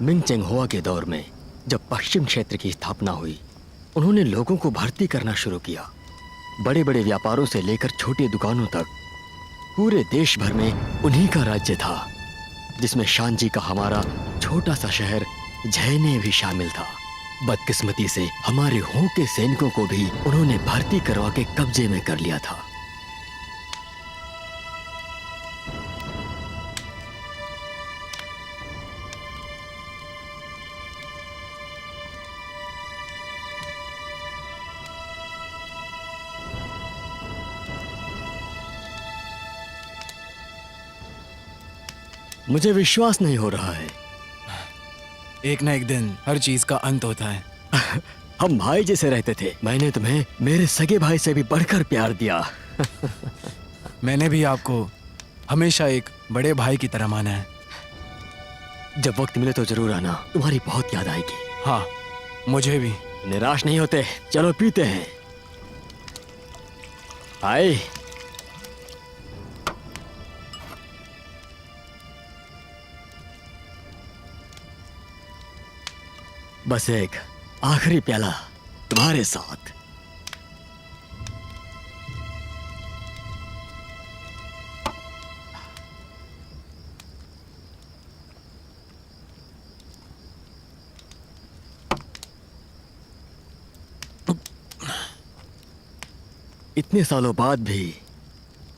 Ming चेंगहुआ के दौर में जब पश्चिम क्षेत्र की स्थापना हुई, उन्होंने लोगों को भर्ती करना शुरू किया। बड़े बड़े व्यापारों से लेकर छोटी दुकानों तक पूरे देश भर में उन्हीं का राज्य था, जिसमें शांजी का हमारा छोटा सा शहर झेने भी शामिल था। बदकिस्मती से हमारे हो के सैनिकों को भी उन्होंने भर्ती करवा के कब्जे में कर लिया था। मुझे विश्वास नहीं हो रहा है। एक ना एक दिन हर चीज का अंत होता है। हम भाई जैसे रहते थे। मैंने तुम्हें मेरे सगे भाई से भी बढ़कर प्यार दिया। मैंने भी आपको हमेशा एक बड़े भाई की तरह माना है। जब वक्त मिले तो जरूर आना, तुम्हारी बहुत याद आएगी। हाँ, मुझे भी। निराश नहीं होते। चलो पीते हैं। आए। बस एक आखिरी प्याला तुम्हारे साथ। इतने सालों बाद भी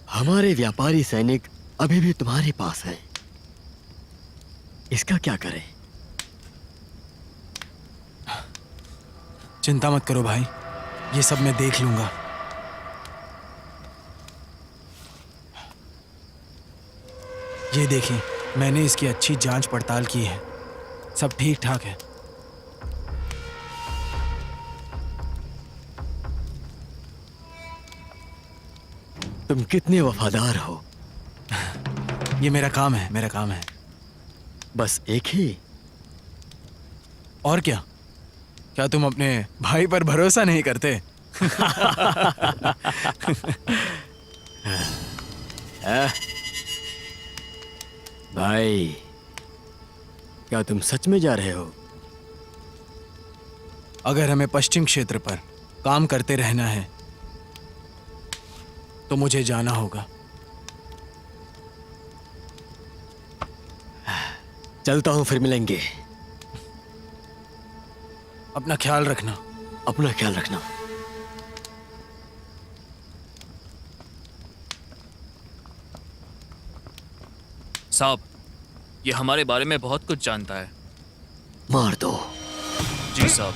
हमारे व्यापारी सैनिक अभी भी तुम्हारे पास हैं। इसका क्या करें? चिंता मत करो भाई, ये सब मैं देख लूंगा। ये देखिए, मैंने इसकी अच्छी जांच पड़ताल की है, सब ठीक ठाक है। तुम कितने वफादार हो। ये मेरा काम है, मेरा काम है। बस एक ही? और क्या? क्या तुम अपने भाई पर भरोसा नहीं करते? भाई, क्या तुम सच में जा रहे हो? अगर हमें पश्चिम क्षेत्र पर काम करते रहना है तो मुझे जाना होगा। चलता हूं, फिर मिलेंगे। अपना ख्याल रखना। अपना ख्याल रखना। साहब, ये हमारे बारे में बहुत कुछ जानता है। मार दो। जी साहब।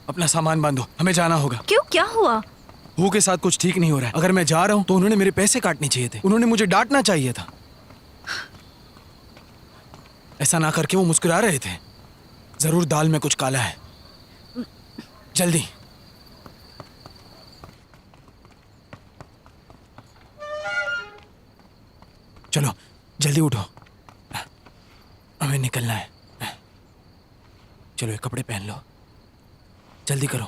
अपना सामान बांधो, हमें जाना होगा। क्यों, क्या हुआ? हु के साथ कुछ ठीक नहीं हो रहा है। अगर मैं जा रहा हूं तो उन्होंने मेरे पैसे काटने चाहिए थे। उन्होंने मुझे डांटना चाहिए था। ऐसा ना करके वो मुस्कुरा रहे थे। जरूर दाल में कुछ काला है। जल्दी। चलो जल्दी उठो, हमें निकलना है। चलो ये कपड़े पहन लो, जल्दी करो।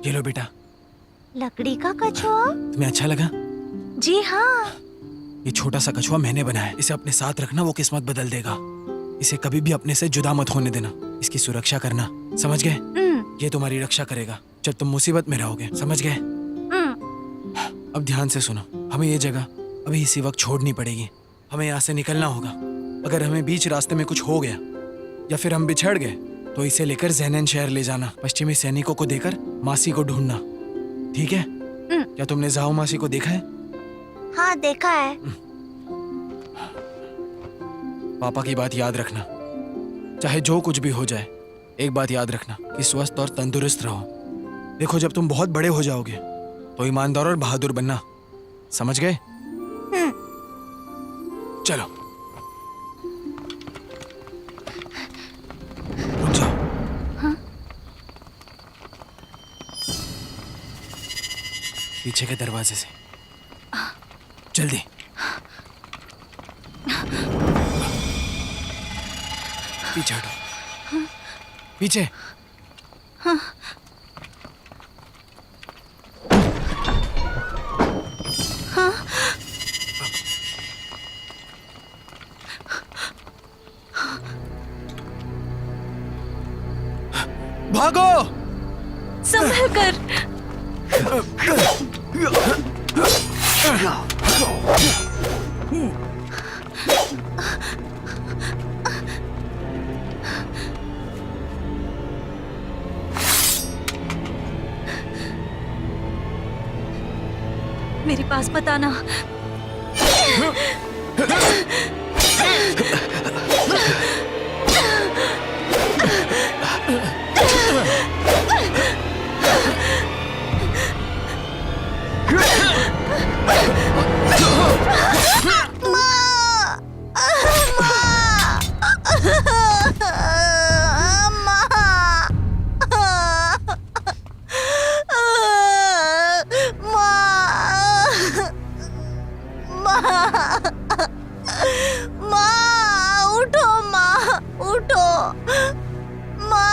ये लो बेटा। लकड़ी का कछुआ? तुम्हें अच्छा लगा? जी हाँ। ये छोटा सा कछुआ मैंने बनाया है। इसे अपने साथ रखना, वो किस्मत बदल देगा। इसे कभी भी अपने से जुदा मत होने देना। इसकी सुरक्षा करना, समझ गए? ये तुम्हारी रक्षा करेगा जब तुम मुसीबत में रहोगे, समझ गए? अब ध्यान से सुनो, हमें ये जगह अभी इसी वक्त छोड़नी पड़ेगी। हमें यहाँ से निकलना होगा। अगर हमें बीच रास्ते में कुछ हो गया या फिर हम बिछड़ गए तो इसे लेकर ज़ेनन शहर ले जाना। पश्चिमी सैनिकों को देकर मासी को ढूंढना, ठीक है? क्या तुमने जाओ मासी को देखा है? हाँ, देखा है। पापा की बात याद रखना, चाहे जो कुछ भी हो जाए। एक बात याद रखना कि स्वस्थ और तंदुरुस्त रहो। देखो, जब तुम बहुत बड़े हो जाओगे तो ईमानदार और बहादुर बनना, समझ गए? चलो रुक जाओ। पीछे के दरवाजे से। जल्दी। पीछे हटो। पीछे। भागो। संभल कर। मेरे पास मत आना। उठो माँ, उठो माँ।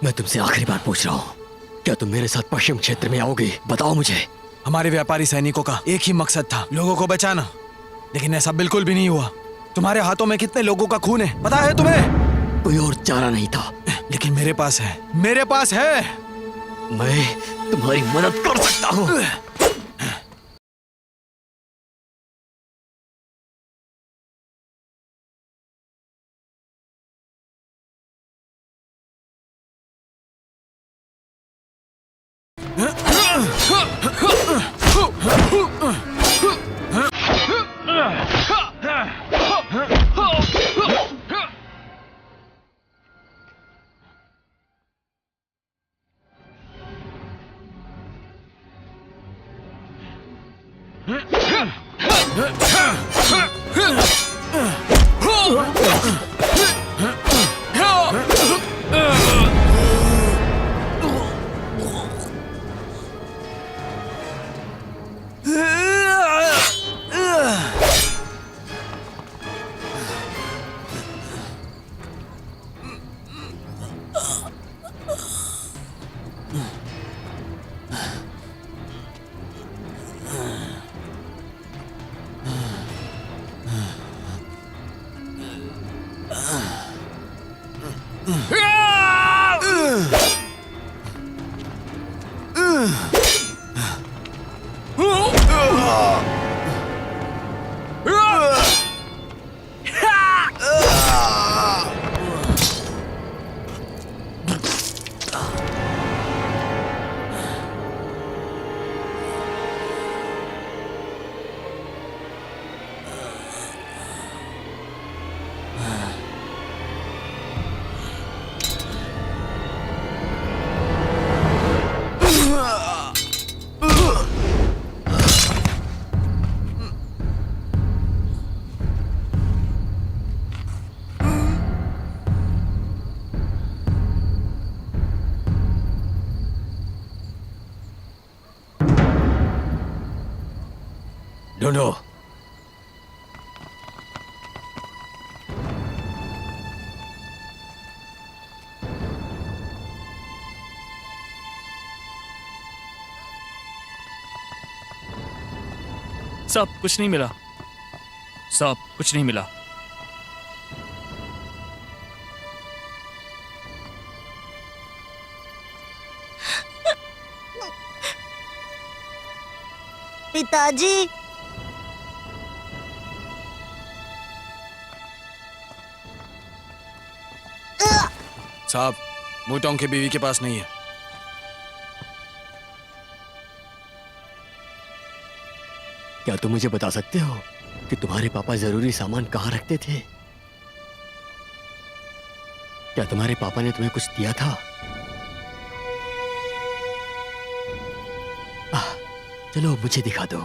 मैं तुमसे आखिरी बार पूछ रहा हूँ, क्या तुम मेरे साथ पश्चिम क्षेत्र में आओगे? बताओ मुझे। हमारे व्यापारी सैनिकों का एक ही मकसद था, लोगों को बचाना, लेकिन ऐसा बिल्कुल भी नहीं हुआ। तुम्हारे हाथों में कितने लोगों का खून है पता है तुम्हें? कोई और चारा नहीं था, लेकिन मेरे पास है, मेरे पास है। मैं तुम्हारी मदद कर सकता हूँ। ढूंढो। साहब कुछ नहीं मिला, साहब कुछ नहीं मिला। पिताजी, साहब, मूटोंग की बीवी के पास नहीं है। क्या तुम मुझे बता सकते हो कि तुम्हारे पापा जरूरी सामान कहाँ रखते थे? क्या तुम्हारे पापा ने तुम्हें कुछ दिया था? चलो मुझे दिखा दो।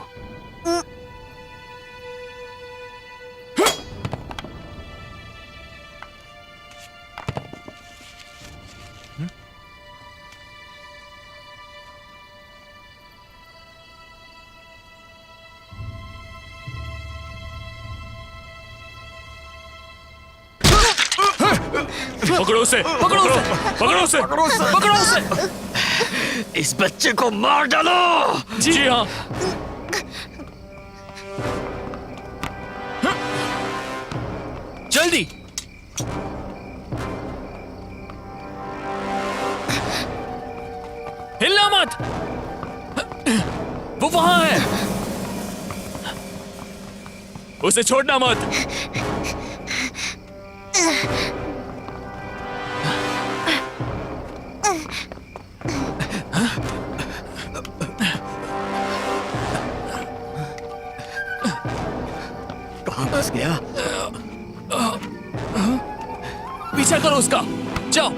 पकड़ो उसे, पकड़ो उसे, पकड़ो उसे, पकड़ो उसे। इस बच्चे को मार डालो। जी हाँ। जल्दी। हिलना मत। वो वहां है। उसे छोड़ना मत। कहाँ फंस गया? पीछा करो उसका। जाओ।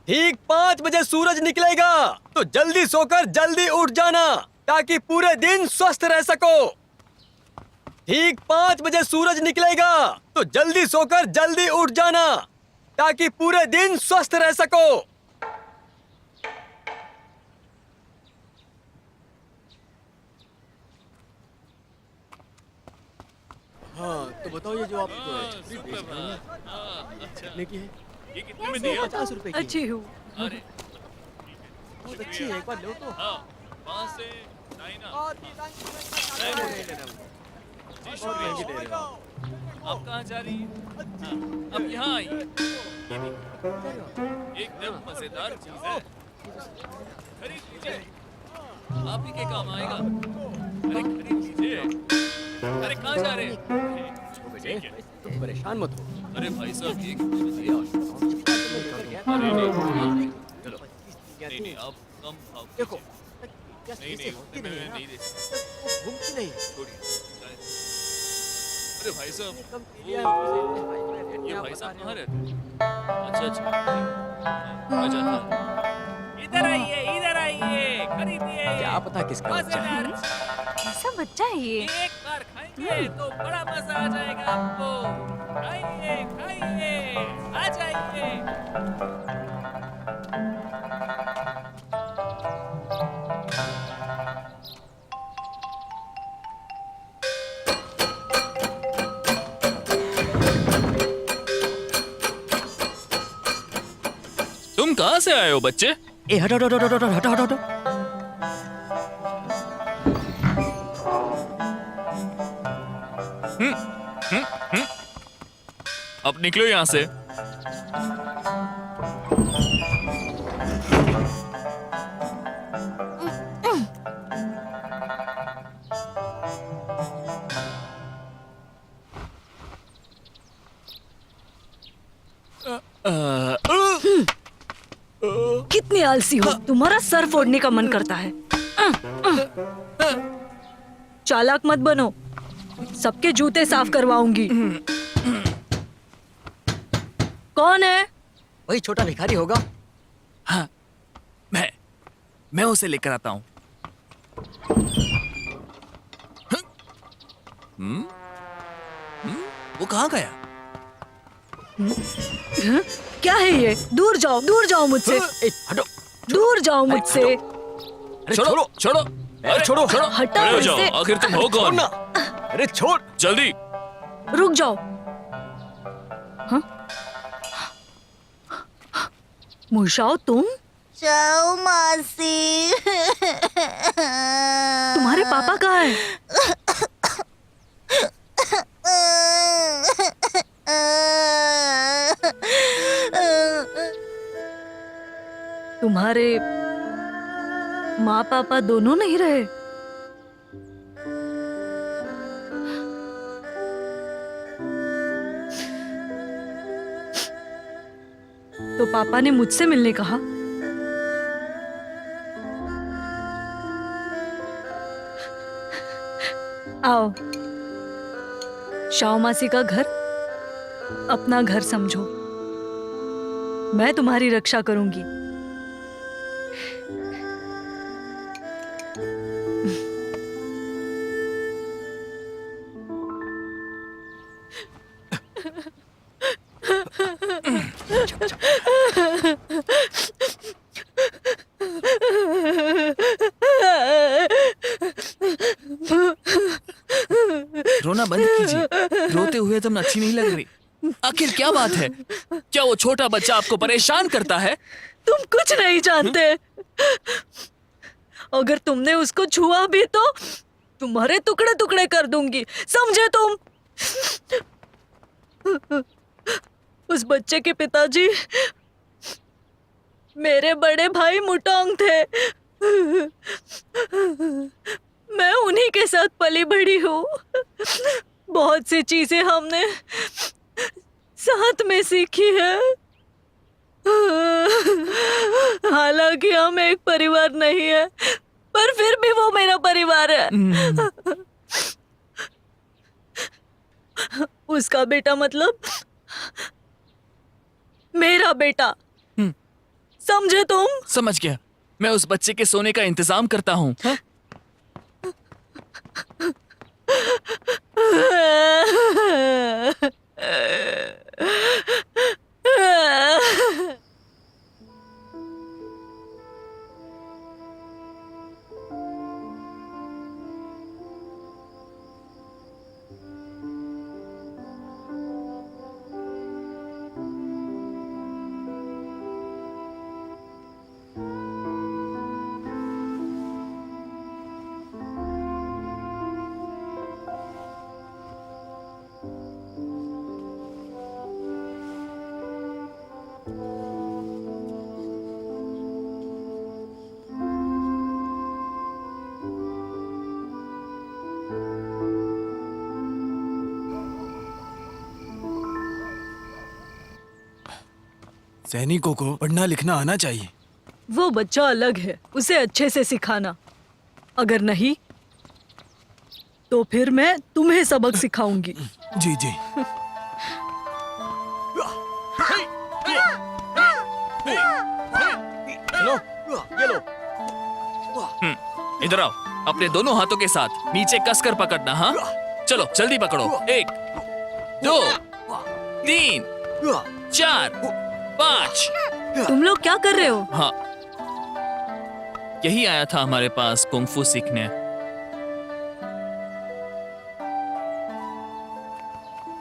ठीक 5 बजे सूरज निकलेगा, तो जल्दी सोकर जल्दी उठ जाना ताकि पूरे दिन स्वस्थ रह सको। ठीक 5 बजे सूरज निकलेगा, तो जल्दी सोकर जल्दी उठ जाना ताकि पूरे दिन स्वस्थ रह सको। हाँ, तो बताओ ये जो आप छतरी बेच रहे हैं, कितने की है? ये कितने में दिया? 50 रुपए की। अच्छी हूँ। अरे बहुत अच्छी है, एक बार लो तो। हाँ, वहाँ से चाइना। जी शुक्रिया। आप कहाँ जा रही हैं? हाँ, अब यहाँ आइए। ये देखिए, एकदम मजेदार चीज है। खरीद लीजिए, आप ही के काम आएगा। अरे खरीद लीजिए। अरे कहाँ जा रहे हैं? ठीक है। तुम परेशान मत हो। अरे भाई साहब ये कितने में दिया? अरे नहीं, चलो। नहीं, आप कम भाव देखो, नहीं नहीं होती मैं नहीं है ना, नहीं दे सकता। वो घूमती नहीं है। छोड़िए। अरे भाई साहब कम एरिया है, उसे ये भाई साहब कहाँ रहते हैं? अच्छा अच्छा, मैं जाता हूँ। इधर आइए, खरीदिए। क्या पता किसका बच्चा है। कैसा बच्चा है ये? एक बार खाएंगे तो बड़ा मजा आ जाएगा आपको। खाइए, खाइए, आ जाइए। तुम कहाँ से आए हो बच्चे? ए हटो हटो हटो हटो हटो हटो हटो। अब निकलो यहाँ से। कितने आलसी हो, तुम्हारा सर फोड़ने का मन करता है। चालाक मत बनो, सबके जूते साफ करवाऊंगी। कौन है? वही छोटा भिखारी होगा। हाँ, मैं उसे लेकर आता हूँ। वो कहाँ गया? क्या है ये? दूर जाओ मुझसे, ए, हटो। दूर जाओ मुझसे। अरे छोड़ो, छोड़ो, अरे छोड़ो। हटाओ अरे जाओ, इसे। आखिर तुम हो कौन? छोड़ना। अरे छोड़। जल्दी। रुक जाओ। हाँ? मुशाओ तुम? जाओ मासी। तुम्हारे पापा कहाँ हैं? तुम्हारे माँ पापा दोनों नहीं रहे? तो पापा ने मुझसे मिलने कहा। आओ, शाओ मासी का घर अपना घर समझो। मैं तुम्हारी रक्षा करूंगी। रोना बंद कीजिए। रोते हुए तुम अच्छी नहीं लग रही। आखिर क्या बात है? क्या वो छोटा बच्चा आपको परेशान करता है? तुम कुछ नहीं जानते। अगर तुमने उसको छुआ भी तो तुम्हारे टुकड़े टुकड़े कर दूंगी, समझे तुम? उस बच्चे के पिताजी मेरे बड़े भाई मुटांग थे। मैं उन्हीं के साथ पली बढ़ी हूँ। बहुत सी चीजें हमने साथ में सीखी है। हालांकि हम एक परिवार नहीं है, पर फिर भी वो मेरा परिवार है। उसका बेटा मतलब मेरा बेटा, समझे तुम? समझ गया। मैं उस बच्चे के सोने का इंतजाम करता हूँ। सैनिकों को पढ़ना लिखना आना चाहिए। वो बच्चा अलग है, उसे अच्छे से सिखाना। अगर नहीं तो फिर मैं तुम्हें सबक सिखाऊंगी। जी जी। इधर आओ। अपने दोनों हाथों के साथ नीचे कसकर पकड़ना। हाँ, चलो जल्दी पकड़ो। 1 2 3 4 5। तुम लोग क्या कर रहे हो? हाँ, यही आया था हमारे पास कुंफू सीखने।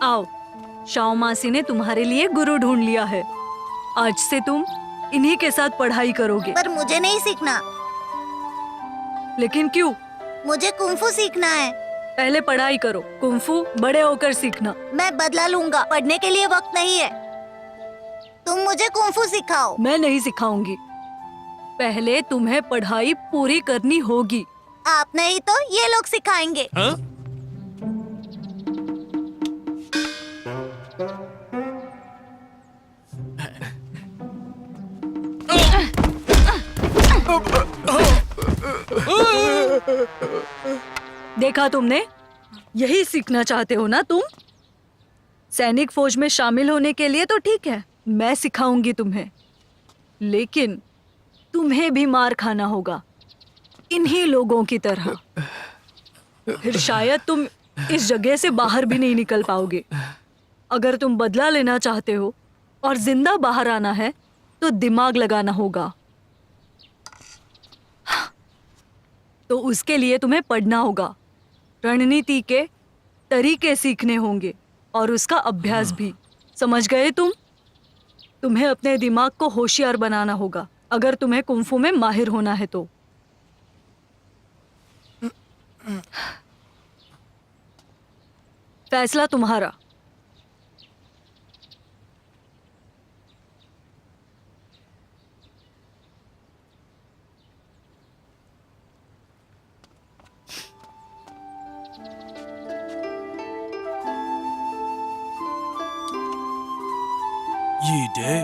आओ, शाओ मासी ने तुम्हारे लिए गुरु ढूंढ लिया है। आज से तुम इन्हीं के साथ पढ़ाई करोगे। पर मुझे नहीं सीखना। लेकिन क्यों? मुझे कुंफू सीखना है। पहले पढ़ाई करो, कुंफू बड़े होकर सीखना। मैं बदला लूंगा, पढ़ने के लिए वक्त नहीं है। तुम मुझे कुंफू सिखाओ। मैं नहीं सिखाऊंगी। पहले तुम्हें पढ़ाई पूरी करनी होगी। आप नहीं तो ये लोग सिखाएंगे। हाँ? देखा तुमने? यही सीखना चाहते हो ना तुम? सैनिक फौज में शामिल होने के लिए तो ठीक है, मैं सिखाऊंगी तुम्हें। लेकिन तुम्हें भी मार खाना होगा, इन्हीं लोगों की तरह। फिर शायद तुम इस जगह से बाहर भी नहीं निकल पाओगे। अगर तुम बदला लेना चाहते हो और जिंदा बाहर आना है तो दिमाग लगाना होगा। तो उसके लिए तुम्हें पढ़ना होगा, रणनीति के तरीके सीखने होंगे और उसका अभ्यास भी। समझ गए तुम? तुम्हें अपने दिमाग को होशियार बनाना होगा अगर तुम्हें कुंफू में माहिर होना है तो। फैसला तुम्हारा। ये डे,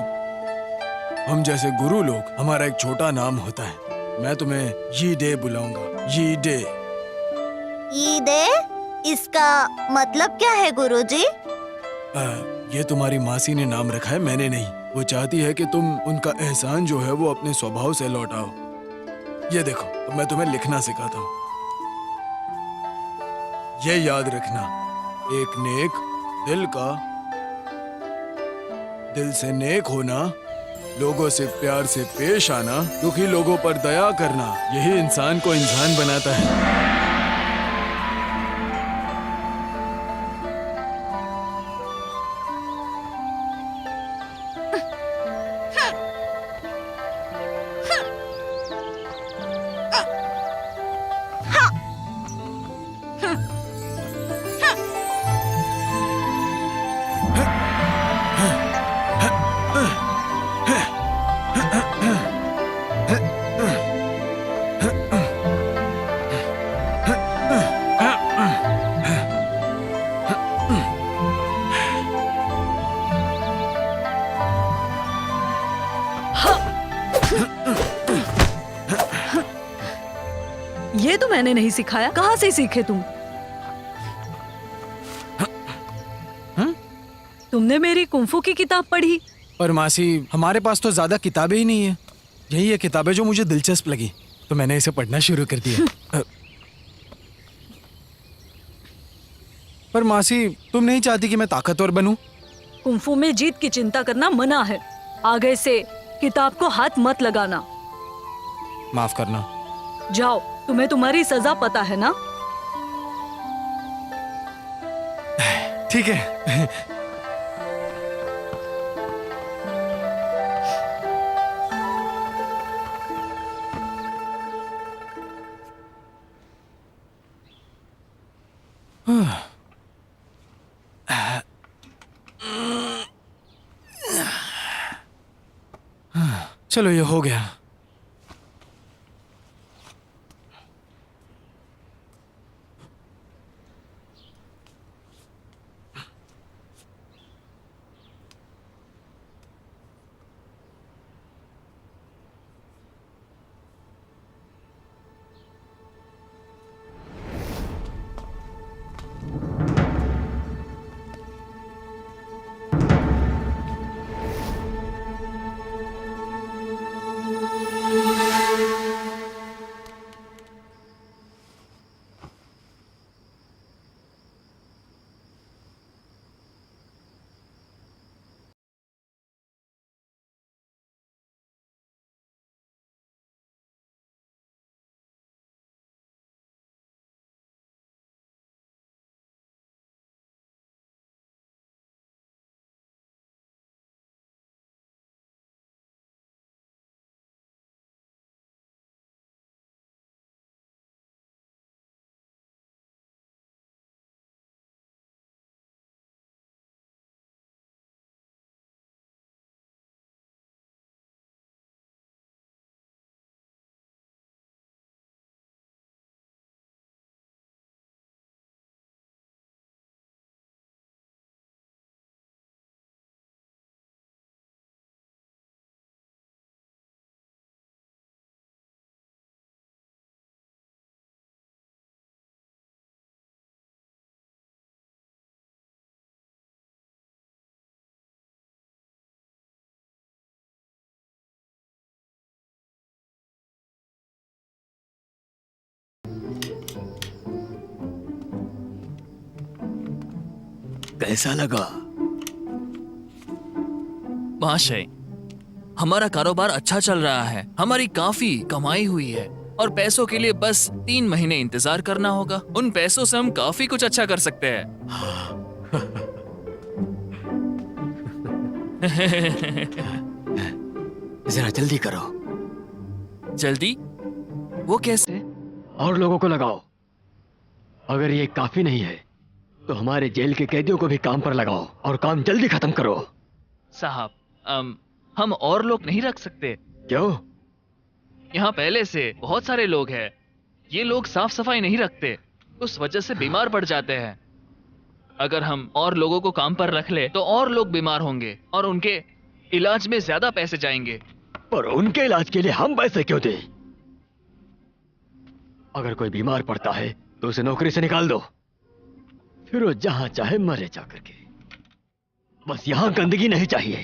हम जैसे गुरु लोग, हमारा एक छोटा नाम होता है। मैं तुम्हें ये डे बुलाऊंगा। ये डे। ईद है? इसका मतलब क्या है गुरुजी? ये तुम्हारी मासी ने नाम रखा है, मैंने नहीं। वो चाहती है कि तुम उनका एहसान जो है वो अपने स्वभाव से लौटाओ। ये देखो, अब मैं तुम्हें लिखना सिखाता हूँ। ये याद रखना, एक नेक दिल का, दिल से नेक होना, लोगों से प्यार से पेश आना, दुखी लोगों पर दया करना, यही इंसान को इंसान बनाता है। ये तो मैंने नहीं सिखाया, कहाँ से सीखे तुम? तुमने मेरी कुंफू की किताब पढ़ी? पर मासी, हमारे पास तो ज्यादा किताबें ही नहीं है। यही है किताबें जो मुझे दिलचस्प लगी, तो मैंने इसे पढ़ना शुरू कर दिया। पर मासी, तुम नहीं चाहती कि मैं ताकतवर बनूं? कुंफू में जीत की चिंता करना मना है। आगे से किताब को हाथ मत लगाना। माफ करना। जाओ, तुम्हें तुम्हारी सजा पता है ना? ठीक है। चलो, ये हो गया। कैसा लगा? महाशय, हमारा कारोबार अच्छा चल रहा है। हमारी काफी कमाई हुई है और पैसों के लिए बस 3 महीने इंतजार करना होगा। उन पैसों से हम काफी कुछ अच्छा कर सकते हैं। जरा जल्दी करो। जल्दी? वो कैसे? और लोगों को लगाओ। अगर ये काफी नहीं है तो हमारे जेल के कैदियों को भी काम पर लगाओ और काम जल्दी खत्म करो। साहब, हम और लोग नहीं रख सकते। क्यों? यहाँ पहले से बहुत सारे लोग हैं। ये लोग साफ सफाई नहीं रखते, उस वजह से बीमार पड़ जाते हैं। अगर हम और लोगों को काम पर रख ले तो और लोग बीमार होंगे और उनके इलाज में ज्यादा पैसे जाएंगे। पर उनके इलाज के लिए हम पैसे क्यों दें? अगर कोई बीमार पड़ता है तो उसे नौकरी से निकाल दो, फिर वो जहां चाहे मरे जाकर के। बस यहां गंदगी नहीं चाहिए।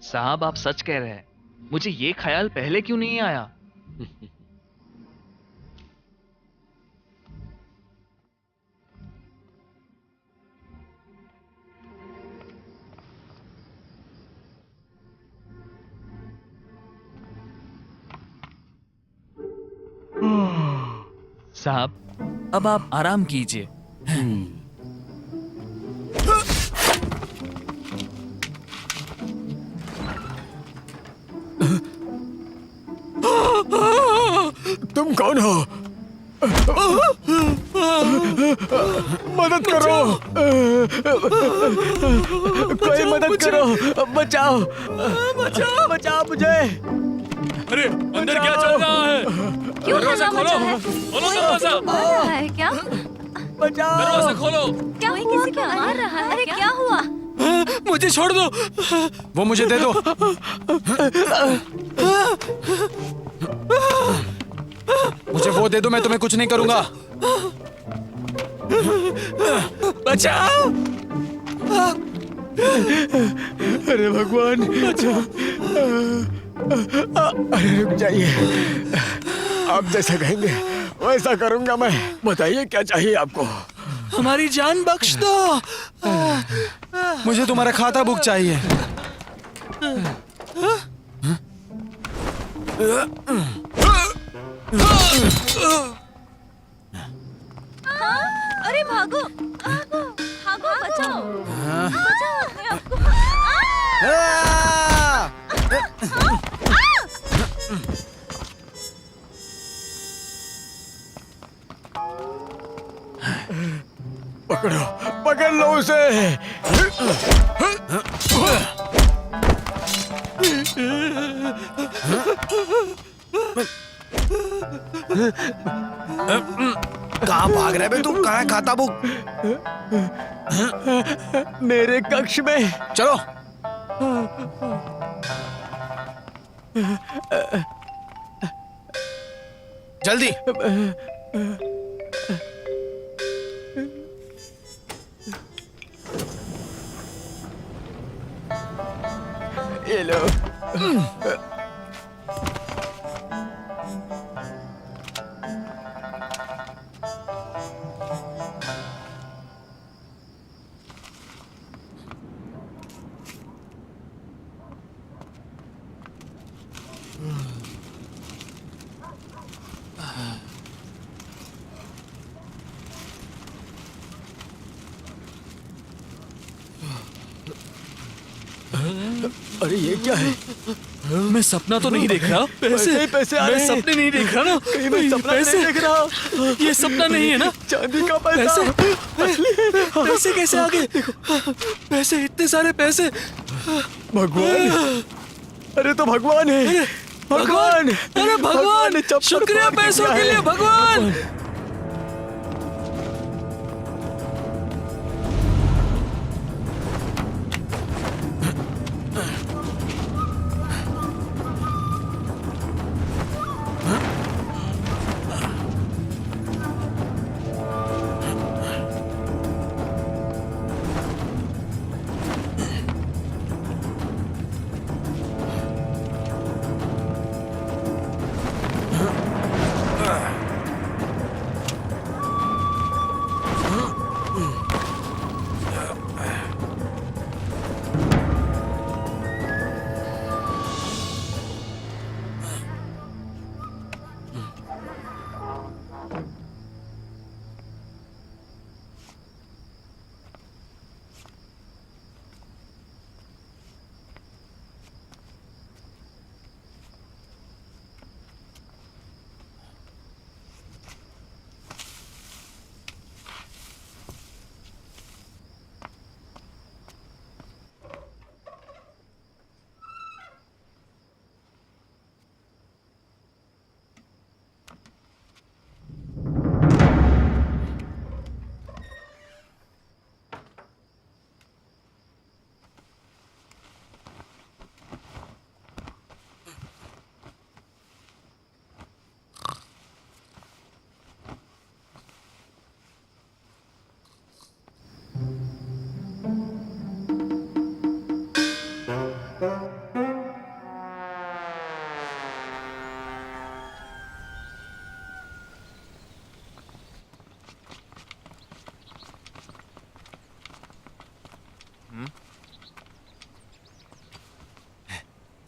साहब आप सच कह रहे हैं, मुझे ये ख्याल पहले क्यों नहीं आया? साहब अब आप आराम कीजिए। तुम कौन हो? मदद करो, कोई मदद करो, बचाओ, बचाओ, बचाओ मुझे। अरे अंदर क्या चल रहा है? क्यों दरवाजा हल्ला खोलो, मचा है? खोलो दरवाजा, मार रहा है क्या? बचाओ। दरवाजा खोलो। क्या कोई किसी को मार रहा है? अरे क्या हुआ? मुझे छोड़ दो, वो मुझे दे दो। मुझे वो दे दो, मैं तुम्हें कुछ नहीं करूंगा। बचाओ। अरे भगवान, बचाओ। अरे रुक जाइए, आप जैसा कहेंगे वैसा करूंगा मैं। बताइए क्या चाहिए आपको? हमारी जान बख्श दो। मुझे तुम्हारा खाता बुक चाहिए। अरे भागो, भागो, भागो, बचाओ, बचाओ अपने आप को। पकड़ो, पकड़ लो उसे। कहाँ भाग रहे बे तू? कहाँ है खाता बुक? मेरे कक्ष में। चलो। जल्दी। ये लो। अरे ये क्या है? मैं सपना तो नहीं देख रहा। पैसे पैसे आ मैं रहे हैं। सपने नहीं देख रहा ना। कहीं मैं सपना पैसे नहीं देख रहा। ये सपना नहीं है ना? चांदी का पैसा। पैसे कैसे आ गए? पैसे, इतने सारे पैसे। भगवान, अरे तो भगवान है। भगवान, अरे भगवान, चप्पल शुक्रिया फाड़ के पैसों दिया के है। लिए भगवान।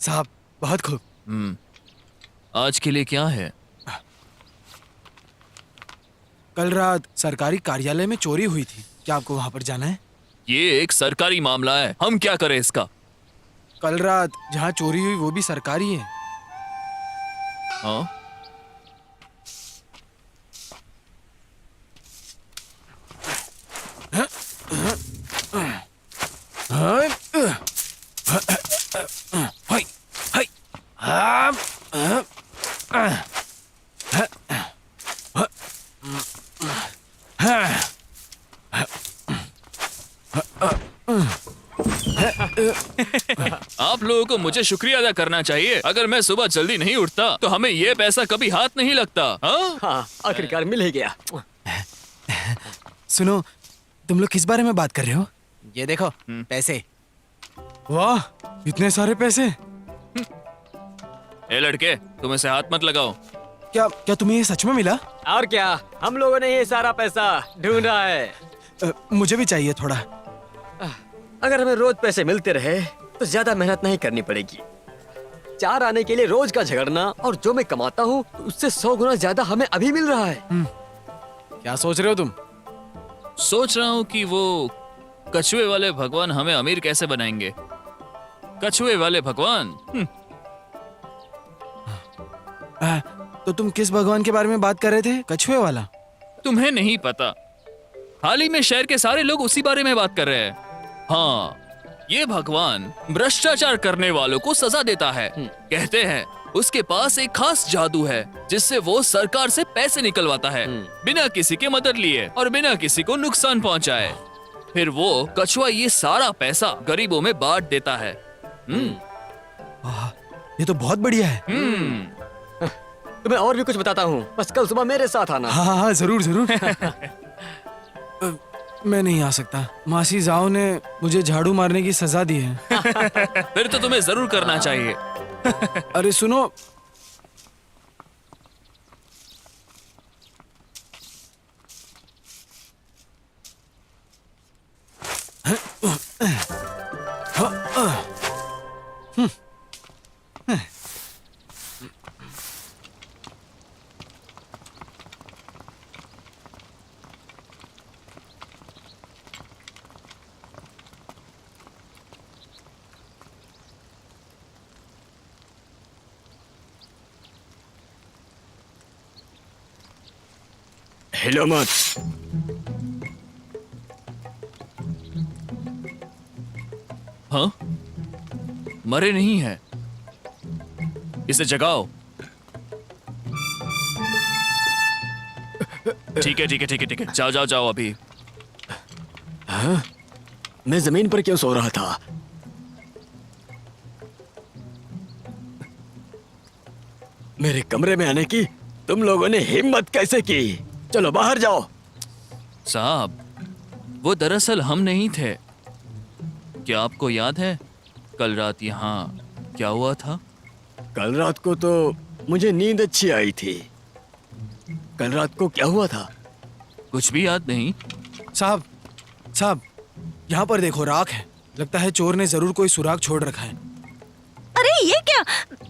साहब बहुत खूब। आज के लिए क्या है? कल रात सरकारी कार्यालय में चोरी हुई थी, क्या आपको वहां पर जाना है? ये एक सरकारी मामला है, हम क्या करें इसका? कल रात जहाँ चोरी हुई वो भी सरकारी है। हाँ? आप लोगों को मुझे शुक्रिया अदा करना चाहिए। अगर मैं सुबह जल्दी नहीं उठता तो हमें ये पैसा कभी हाथ नहीं लगता। हाँ? हाँ, आखिरकार मिल ही गया। सुनो, तुम लोग किस बारे में बात कर रहे हो? ये देखो पैसे। वाह, इतने सारे पैसे। ए लड़के, तुम इसे हाथ मत लगाओ। क्या क्या तुम्हें ये सच में मिला? और क्या, हम लोगों ने ये सारा पैसा ढूंढा है। मुझे भी चाहिए थोड़ा। अगर हमें रोज पैसे मिलते रहे तो ज्यादा मेहनत नहीं करनी पड़ेगी। 4 आने के लिए रोज का झगड़ना, और जो मैं कमाता हूँ उससे 100 गुना ज्यादा हमें अभी मिल रहा है। क्या सोच रहे हो तुम? सोच रहा हूँ कि वो कछुए वाले भगवान हमें अमीर कैसे बनाएंगे। कछुए वाले भगवान। तो तुम किस भगवान के बारे में बात कर रहे थे? कछुए वाला? तुम्हें नहीं पता, हाल ही में शहर के सारे लोग उसी बारे में बात कर रहे हैं। हाँ, ये भगवान भ्रष्टाचार करने वालों को सजा देता है। कहते हैं उसके पास एक खास जादू है जिससे वो सरकार से पैसे निकलवाता है, बिना किसी की मदद लिए और बिना किसी को नुकसान पहुंचाए। फिर वो कछुआ ये सारा पैसा गरीबों में बांट देता है। ये तो बहुत बढ़िया है। तुम्हें और भी कुछ बताता हूँ, बस कल सुबह मेरे साथ आना। हाँ हाँ जरूर जरूर। मैं नहीं आ सकता, मासी जाओ ने मुझे झाड़ू मारने की सजा दी है। फिर तो तुम्हें जरूर करना चाहिए। अरे सुनो, हिलो मत। हाँ? मरे नहीं है, इसे जगाओ। ठीक है ठीक है ठीक है ठीक है, जाओ जाओ जाओ अभी। हाँ? मैं जमीन पर क्यों सो रहा था? मेरे कमरे में आने की तुम लोगों ने हिम्मत कैसे की? चलो बाहर जाओ। साहब, वो दरअसल हम नहीं थे। क्या आपको याद है कल रात यहाँ क्या हुआ था? कल रात को तो मुझे नींद अच्छी आई थी। कल रात को क्या हुआ था? कुछ भी याद नहीं? साहब साहब, यहाँ पर देखो, राख है। लगता है चोर ने जरूर कोई सुराग छोड़ रखा है। अरे ये क्या,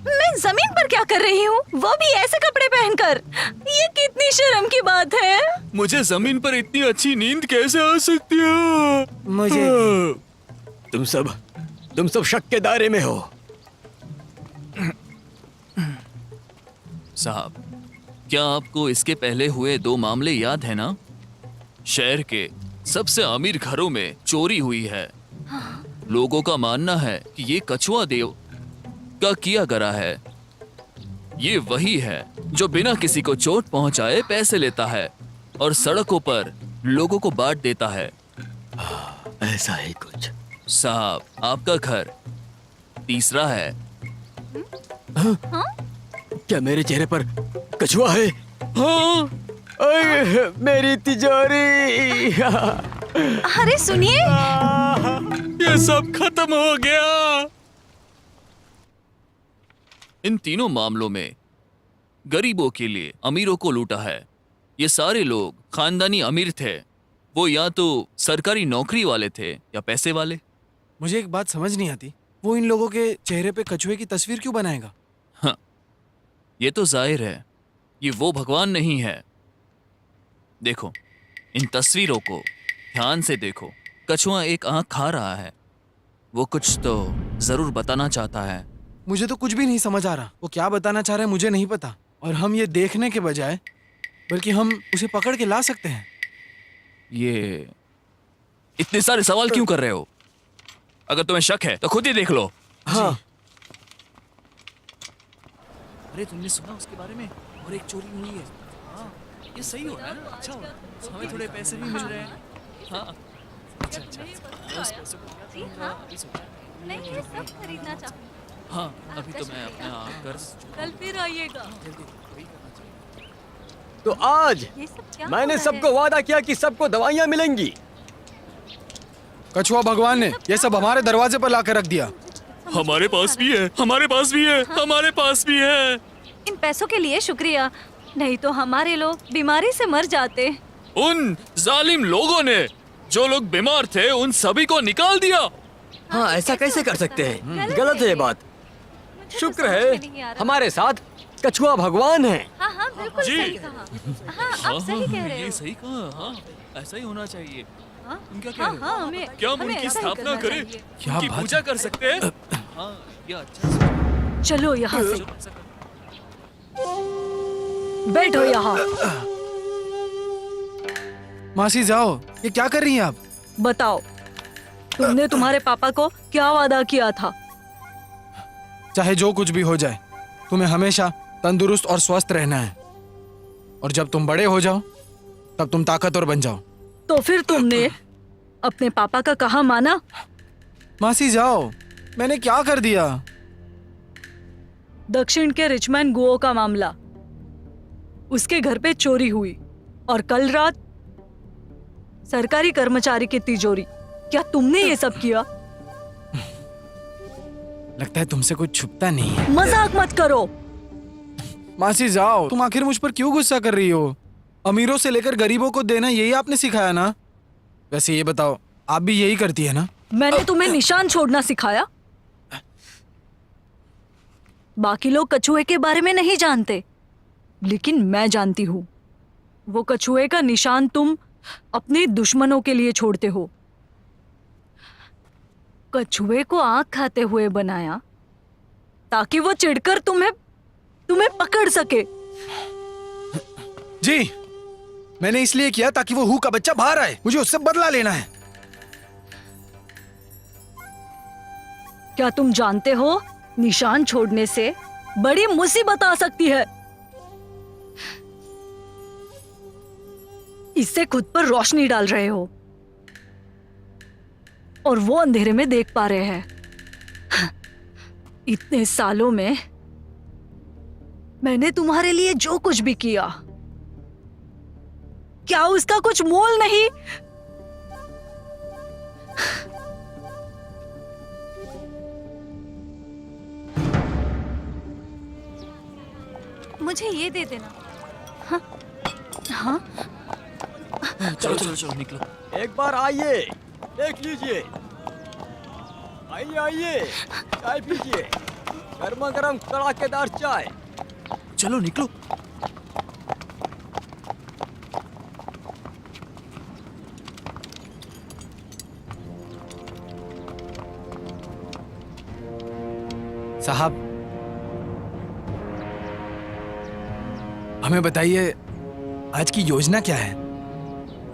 मैं जमीन पर क्या कर रही हूँ, वो भी ऐसे कपड़े पहनकर? ये कितनी शर्म की बात है। मुझे जमीन पर इतनी अच्छी नींद कैसे आ सकती है? मुझे तुम सब शक के दायरे में हो। साहब, क्या आपको इसके पहले हुए 2 मामले याद है ना? शहर के सबसे अमीर घरों में चोरी हुई है। लोगों का मानना है कि ये कछुआ देव का किया गया है। ये वही है जो बिना किसी को चोट पहुंचाए पैसे लेता है और सड़कों पर लोगों को बांट देता है। ऐसा ही कुछ। साहब, आपका घर तीसरा है। क्या मेरे चेहरे पर कछुआ है? हाँ, मेरी तिजोरी। अरे सुनिए, ये सब खत्म हो गया। इन तीनों मामलों में गरीबों के लिए अमीरों को लूटा है। ये सारे लोग खानदानी अमीर थे। वो या तो सरकारी नौकरी वाले थे या पैसे वाले। मुझे एक बात समझ नहीं आती, वो इन लोगों के चेहरे पे कछुए की तस्वीर क्यों बनाएगा? हाँ, ये तो जाहिर है ये वो भगवान नहीं है। देखो, इन तस्वीरों को ध्यान से देखो। कछुआ एक आंख खा रहा है। वो कुछ तो जरूर बताना चाहता है। मुझे तो कुछ भी नहीं समझ आ रहा। वो क्या बताना चाह रहा है मुझे नहीं पता। और हम ये देखने के बजाय बल्कि हम उसे पकड़ के ला सकते हैं। ये इतने सारे सवाल क्यों कर रहे हो? अगर तुम्हें शक है तो खुद ही देख लो। हाँ, अरे तुमने सुना उसके बारे में? और एक चोरी हुई है। हाँ, ये सही हो रहा है ना? अच्छा हो रहा है। हमें थोड़े पैसे भी मिल रहे हैं। हाँ, अच्छा अच्छा। उस पैसे को क्या करूंगा? अभी सोचा। नहीं, ये सब खरीदना चाहूँ। हाँ, अभी तो मैं अपना कर्ज कल फिर आइएगा। तो आज ये सब क्या मैंने हो रहा सबको वादा किया कि सबको दवाइयाँ मिलेंगी। कछुआ भगवान ने ये सब हमारे दरवाजे पर ला कर रख दिया। हमारे पास भी है, हमारे पास भी है, हमारे पास भी है। इन पैसों के लिए शुक्रिया, नहीं तो हमारे लोग बीमारी से मर जाते। उन जालिम लोगों ने जो लोग बीमार थे उन सभी को निकाल दिया। हाँ, ऐसा कैसे कर सकते हैं? गलत है ये बात। मुझे तो शुक्र समझ में नहीं आ है रहा। हमारे साथ कछुआ भगवान है। हाँ हाँ, बिल्कुल जी। सही कहा। हाँ, आप सही कह रहे ये हो। सही कहा। हाँ, ऐसा ही होना चाहिए। हाँ, तुम क्या कह हाँ, रहे हो? हाँ, हमें क्या हम हमें उनकी ऐसा ही स्थापना करना करें? चाहिए। क्या उनकी बात पूजा है? कर सकते हैं? हाँ, ये अच्छा सोचा। चलो यहाँ से चलो, ऐसा करो। बैठो यहाँ। मासी जाओ, ये क्या कर रही हैं आप? बताओ, तुमने तुम्हारे पापा को क्या वादा किया था? चाहे जो कुछ भी हो जाए, तुम्हें हमेशा तंदुरुस्त और स्वस्थ रहना है। और जब तुम बड़े हो जाओ तब तुम ताकतवर बन जाओ। तो फिर तुमने अपने पापा का कहा माना? मासी जाओ, मैंने क्या कर दिया? दक्षिण के रिचमैन गुओ का मामला, उसके घर पे चोरी हुई और कल रात सरकारी कर्मचारी की तिजोरी। क्या तुमने ये सब किया? लगता है तुमसे कुछ छुपता नहीं है। मजाक मत करो। मासी जाओ, तुम आखिर मुझ पर क्यों गुस्सा कर रही हो? अमीरों से लेकर गरीबों को देना यही आपने सिखाया ना? वैसे ये बताओ, आप भी यही करती है ना? मैंने तुम्हें निशान छोड़ना सिखाया? बाकी लोग कछुए के बारे में नहीं जानते, लेकिन मैं जानती हूँ। वो कछुए का निशान तुम अपने दुश्मनों के लिए छोड़ते हो। कछुए को आंख खाते हुए बनाया ताकि वो चिढ़कर तुम्हें पकड़ सके। जी, मैंने इसलिए किया ताकि वो हु का बच्चा बाहर आए। मुझे उससे बदला लेना है। क्या तुम जानते हो, निशान छोड़ने से बड़ी मुसीबत आ सकती है। इससे खुद पर रोशनी डाल रहे हो और वो अंधेरे में देख पा रहे हैं। इतने सालों में मैंने तुम्हारे लिए जो कुछ भी किया, क्या उसका कुछ मोल नहीं? मुझे ये दे देना। हाँ, हाँ? चलो चलो चलो, निकलो। एक बार आइए, देख लीजिए। आइए आइए, चाय पीजिए। गर्मा गर्म कड़ाकेदार चाय। चलो निकलो। साहब, हमें बताइए आज की योजना क्या है?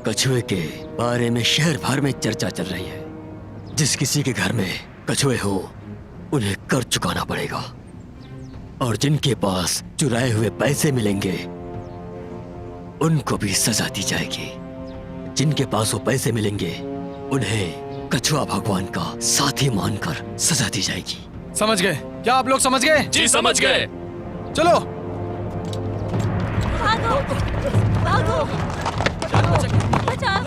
कछुए के बारे में शहर भर में चर्चा चल रही है। जिस किसी के घर में कछुए हो, उन्हें कर चुकाना पड़ेगा। और जिनके पास चुराए हुए पैसे मिलेंगे, उनको भी सजा दी जाएगी। जिनके पास वो पैसे मिलेंगे, उन्हें कछुआ भगवान का साथी मानकर सजा दी जाएगी। समझ गए? क्या आप लोग समझ गए? जी समझ गए। चलो। भागो, भागो, बचाओ,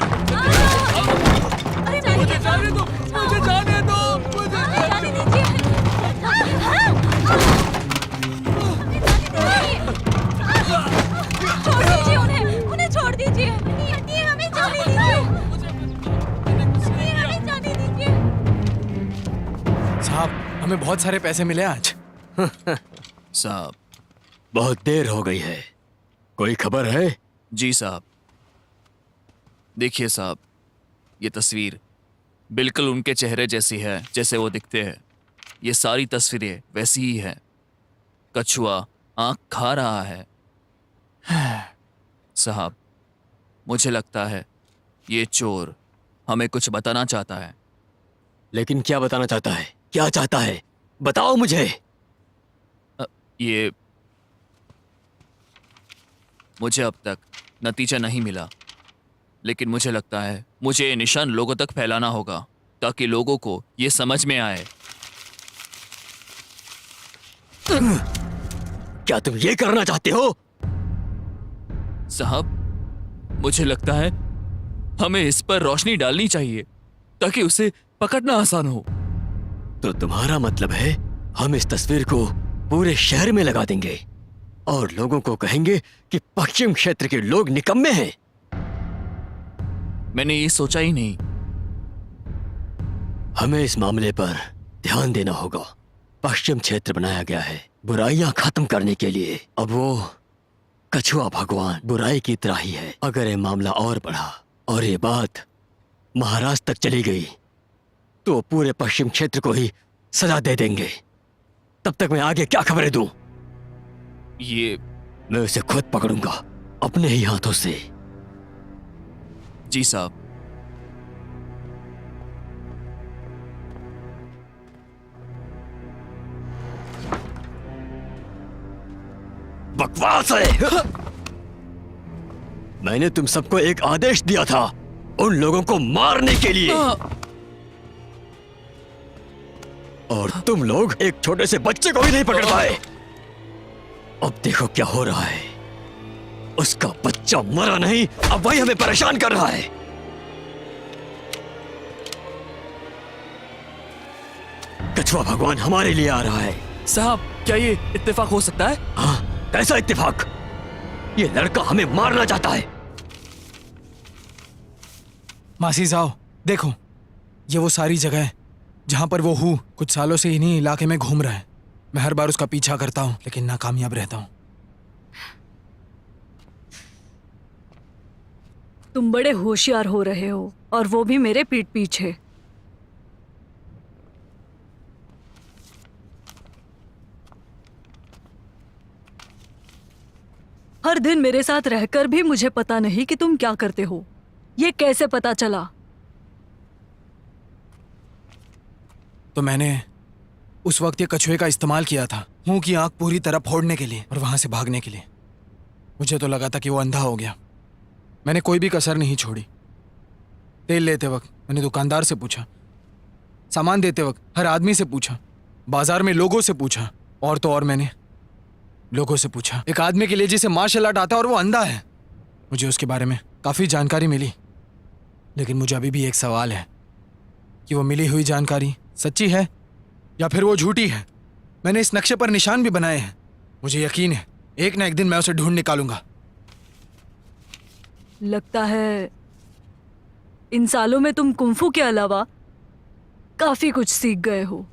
अरे मुझे जाने दो, मुझे जाने दो, मुझे जाने दीजिए। छोड़ दीजिए उन्हें छोड़ दीजिए। हमें जाने दीजिए। हमें जाने दीजिए। साहब, हमें बहुत सारे पैसे मिले आज। साहब। बहुत देर हो गई है, कोई खबर है? जी साहब। देखिए साहब, ये तस्वीर बिल्कुल उनके चेहरे जैसी है जैसे वो दिखते हैं। ये सारी तस्वीरें वैसी ही हैं। कछुआ आंख खा रहा है। साहब, मुझे लगता है ये चोर हमें कुछ बताना चाहता है। लेकिन क्या बताना चाहता है? क्या चाहता है? बताओ मुझे। ये मुझे अब तक नतीजा नहीं मिला, लेकिन मुझे लगता है मुझे ये निशान लोगों तक फैलाना होगा ताकि लोगों को ये समझ में आए। क्या तुम ये करना चाहते हो? साहब, मुझे लगता है हमें इस पर रोशनी डालनी चाहिए ताकि उसे पकड़ना आसान हो। तो तुम्हारा मतलब है हम इस तस्वीर को पूरे शहर में लगा देंगे और लोगों को कहेंगे कि पश्चिम क्षेत्र के लोग निकम्मे हैं? मैंने ये सोचा ही नहीं। हमें इस मामले पर ध्यान देना होगा। पश्चिम क्षेत्र बनाया गया है बुराइयां खत्म करने के लिए। अब वो कछुआ भगवान बुराई की तरह ही है। अगर ये मामला और बढ़ा और ये बात महाराष्ट्र तक चली गई तो पूरे पश्चिम क्षेत्र को ही सजा दे देंगे। तब तक मैं आगे क्या खबरें दूं? ये मैं उसे खुद पकड़ूंगा अपने ही हाथों से। जी साहब। बकवास है। मैंने तुम सबको एक आदेश दिया था उन लोगों को मारने के लिए, और तुम लोग एक छोटे से बच्चे को भी नहीं पकड़ पाए। अब देखो क्या हो रहा है। उसका बच्चा मरा नहीं, अब वही हमें परेशान कर रहा है। कछुआ भगवान हमारे लिए आ रहा है। साहब, क्या ये इत्तेफाक हो सकता है? हाँ, कैसा इत्तेफाक? ये लड़का हमें मारना चाहता है। मासी जाओ, देखो ये वो सारी जगह है जहां पर वो हूँ कुछ सालों से इन्हीं इलाके में घूम रहा है। मैं हर बार उसका पीछा करता हूँ लेकिन नाकामयाब रहता हूँ। तुम बड़े होशियार हो रहे हो और वो भी मेरे पीठ पीछे। हर दिन मेरे साथ रहकर भी मुझे पता नहीं कि तुम क्या करते हो। ये कैसे पता चला? तो मैंने उस वक्त ये कछुए का इस्तेमाल किया था मुंह की आंख पूरी तरह फोड़ने के लिए और वहां से भागने के लिए। मुझे तो लगा था कि वो अंधा हो गया। मैंने कोई भी कसर नहीं छोड़ी। तेल लेते वक्त मैंने दुकानदार से पूछा, सामान देते वक्त हर आदमी से पूछा, बाजार में लोगों से पूछा, और तो और मैंने लोगों से पूछा एक आदमी के लिए जिसे मार्शल आर्ट आता है और वो अंधा है। मुझे उसके बारे में काफ़ी जानकारी मिली, लेकिन मुझे अभी भी एक सवाल है कि वो मिली हुई जानकारी सच्ची है या फिर वो झूठी है। मैंने इस नक्शे पर निशान भी बनाए हैं। मुझे यकीन है एक ना एक दिन मैं उसे ढूंढ निकालूंगा। लगता है इन सालों में तुम कुंफू के अलावा काफी कुछ सीख गए हो।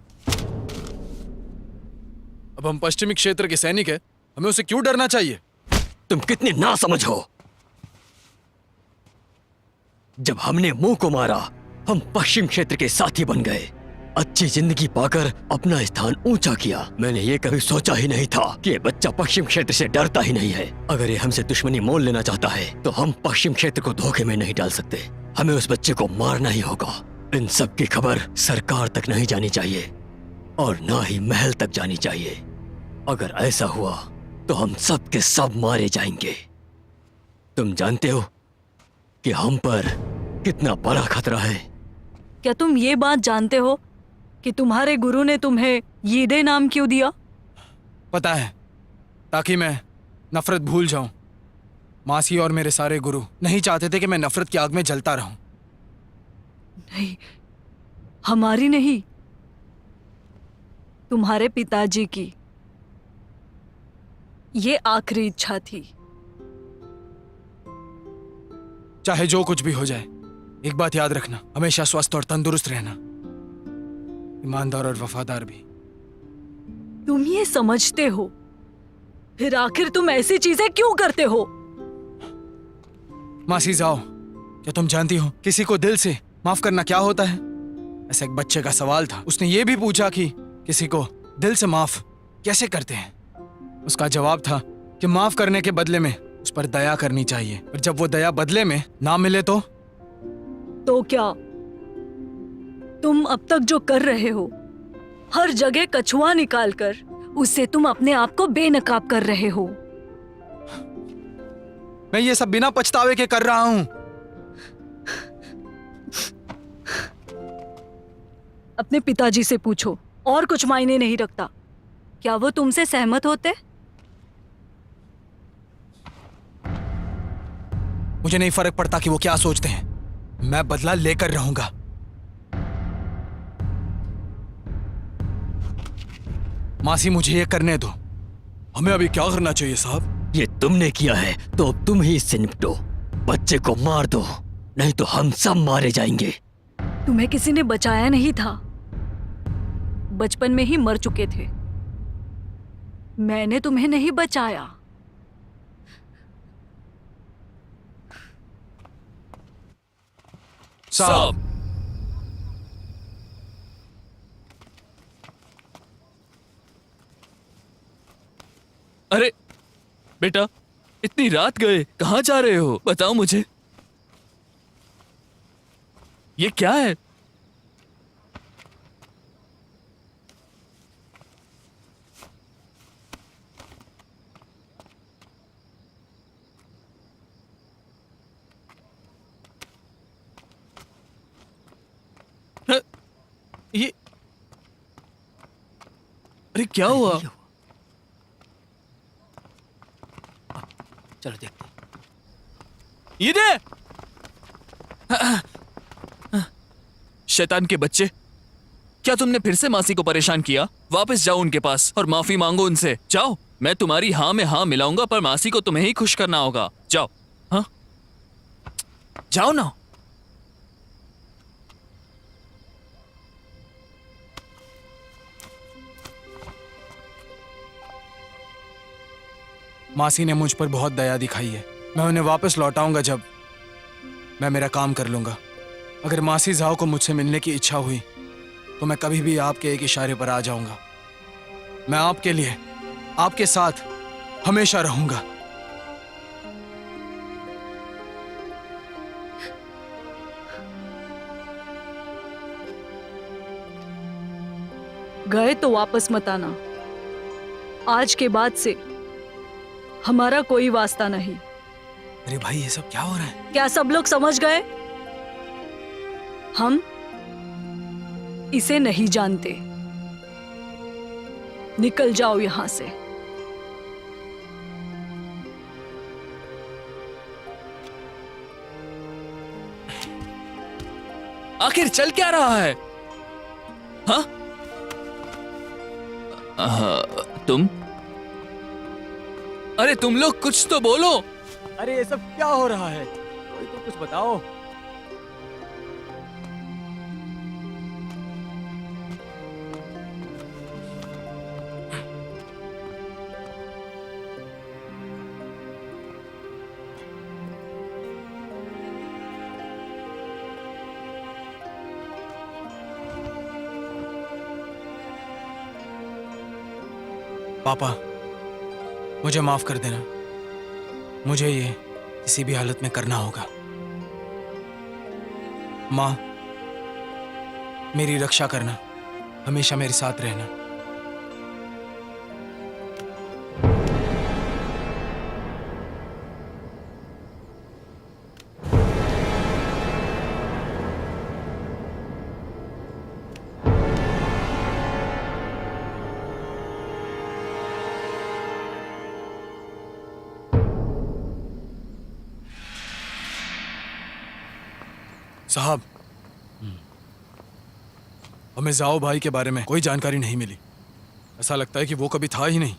अब हम पश्चिमी क्षेत्र के सैनिक हैं, हमें उसे क्यों डरना चाहिए? तुम कितने ना समझ हो। जब हमने मुंह को मारा हम पश्चिम क्षेत्र के साथी बन गए, अच्छी जिंदगी पाकर अपना स्थान ऊंचा किया। मैंने ये कभी सोचा ही नहीं था कि ये बच्चा पश्चिम क्षेत्र से डरता ही नहीं है। अगर ये हमसे दुश्मनी मोल लेना चाहता है तो हम पश्चिम क्षेत्र को धोखे में नहीं डाल सकते। हमें उस बच्चे को मारना ही होगा। इन सब की खबर सरकार तक नहीं जानी चाहिए और ना ही महल तक जानी चाहिए। अगर ऐसा हुआ तो हम सब के सब मारे जाएंगे। तुम जानते हो कि हम पर कितना बड़ा खतरा है। क्या तुम ये बात जानते हो कि तुम्हारे गुरु ने तुम्हें यीदे नाम क्यों दिया? पता है, ताकि मैं नफरत भूल जाऊं। मासी और मेरे सारे गुरु नहीं चाहते थे कि मैं नफरत की आग में जलता रहूं। नहीं, हमारी नहीं, तुम्हारे पिताजी की ये आखिरी इच्छा थी। चाहे जो कुछ भी हो जाए, एक बात याद रखना, हमेशा स्वस्थ और तंदुरुस्त रहना, ईमानदार और वफादार भी। तुम ये समझते हो, फिर आखिर तुम ऐसी चीजें क्यों करते हो? मासी जाओ, क्या तुम जानती हो किसी को दिल से माफ करना क्या होता है? ऐसा एक बच्चे का सवाल था, उसने ये भी पूछा कि किसी को दिल से माफ कैसे करते हैं। उसका जवाब था कि माफ करने के बदले में उस पर दया करनी चाहिए, और जब वो दया बदले में ना मिले तो क्या तुम अब तक जो कर रहे हो, हर जगह कछुआ निकालकर उससे तुम अपने आप को बेनकाब कर रहे हो? मैं ये सब बिना पछतावे के कर रहा हूं। अपने पिताजी से पूछो, और कुछ मायने नहीं रखता। क्या वो तुमसे सहमत होते? मुझे नहीं फर्क पड़ता कि वो क्या सोचते हैं, मैं बदला लेकर रहूंगा। मासी मुझे ये करने दो। हमें अभी क्या करना चाहिए साहब? ये तुमने किया है तो अब तुम ही इससे निपटो। बच्चे को मार दो, नहीं तो हम सब मारे जाएंगे। तुम्हें किसी ने बचाया नहीं था, बचपन में ही मर चुके थे। मैंने तुम्हें नहीं बचाया। साहब, अरे बेटा, इतनी रात गए, कहाँ जा रहे हो? बताओ मुझे। ये क्या है? ये अरे क्या हुआ? चलो देखते हैं। ये दे। शैतान के बच्चे, क्या तुमने फिर से मासी को परेशान किया? वापस जाओ उनके पास और माफी मांगो उनसे। जाओ, मैं तुम्हारी हाँ में हाँ मिलाऊंगा, पर मासी को तुम्हें ही खुश करना होगा। जाओ। हाँ, जाओ ना। मासी ने मुझ पर बहुत दया दिखाई है। मैं उन्हें वापस लौटाऊंगा जब मैं मेरा काम कर लूंगा। अगर मासी जाओ को मुझसे मिलने की इच्छा हुई तो मैं कभी भी आपके एक इशारे पर आ जाऊंगा। मैं आपके लिए, आपके साथ हमेशा रहूंगा। गए तो वापस मत आना। आज के बाद से हमारा कोई वास्ता नहीं। अरे भाई, ये सब क्या हो रहा है? क्या सब लोग समझ गए? हम इसे नहीं जानते। निकल जाओ यहां से। आखिर चल क्या रहा है? हाँ? तुम? अरे तुम लोग कुछ तो बोलो। अरे ये सब क्या हो रहा है? कोई तो कुछ बताओ। पापा, मुझे माफ कर देना। मुझे ये किसी भी हालत में करना होगा। माँ, मेरी रक्षा करना, हमेशा मेरे साथ रहना। साहब, हमें जाओ भाई के बारे में कोई जानकारी नहीं मिली। ऐसा लगता है कि वो कभी था ही नहीं।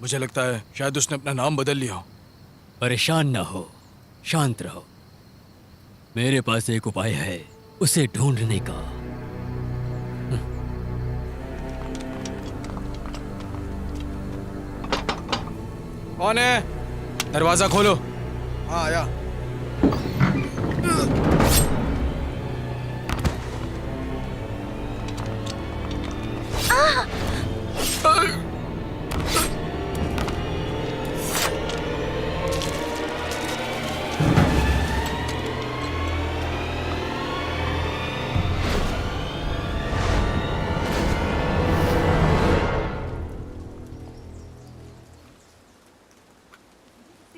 मुझे लगता है शायद उसने अपना नाम बदल लिया हो। परेशान ना हो, शांत रहो। मेरे पास एक उपाय है उसे ढूंढने का। कौन है? दरवाजा खोलो। हाँ आया।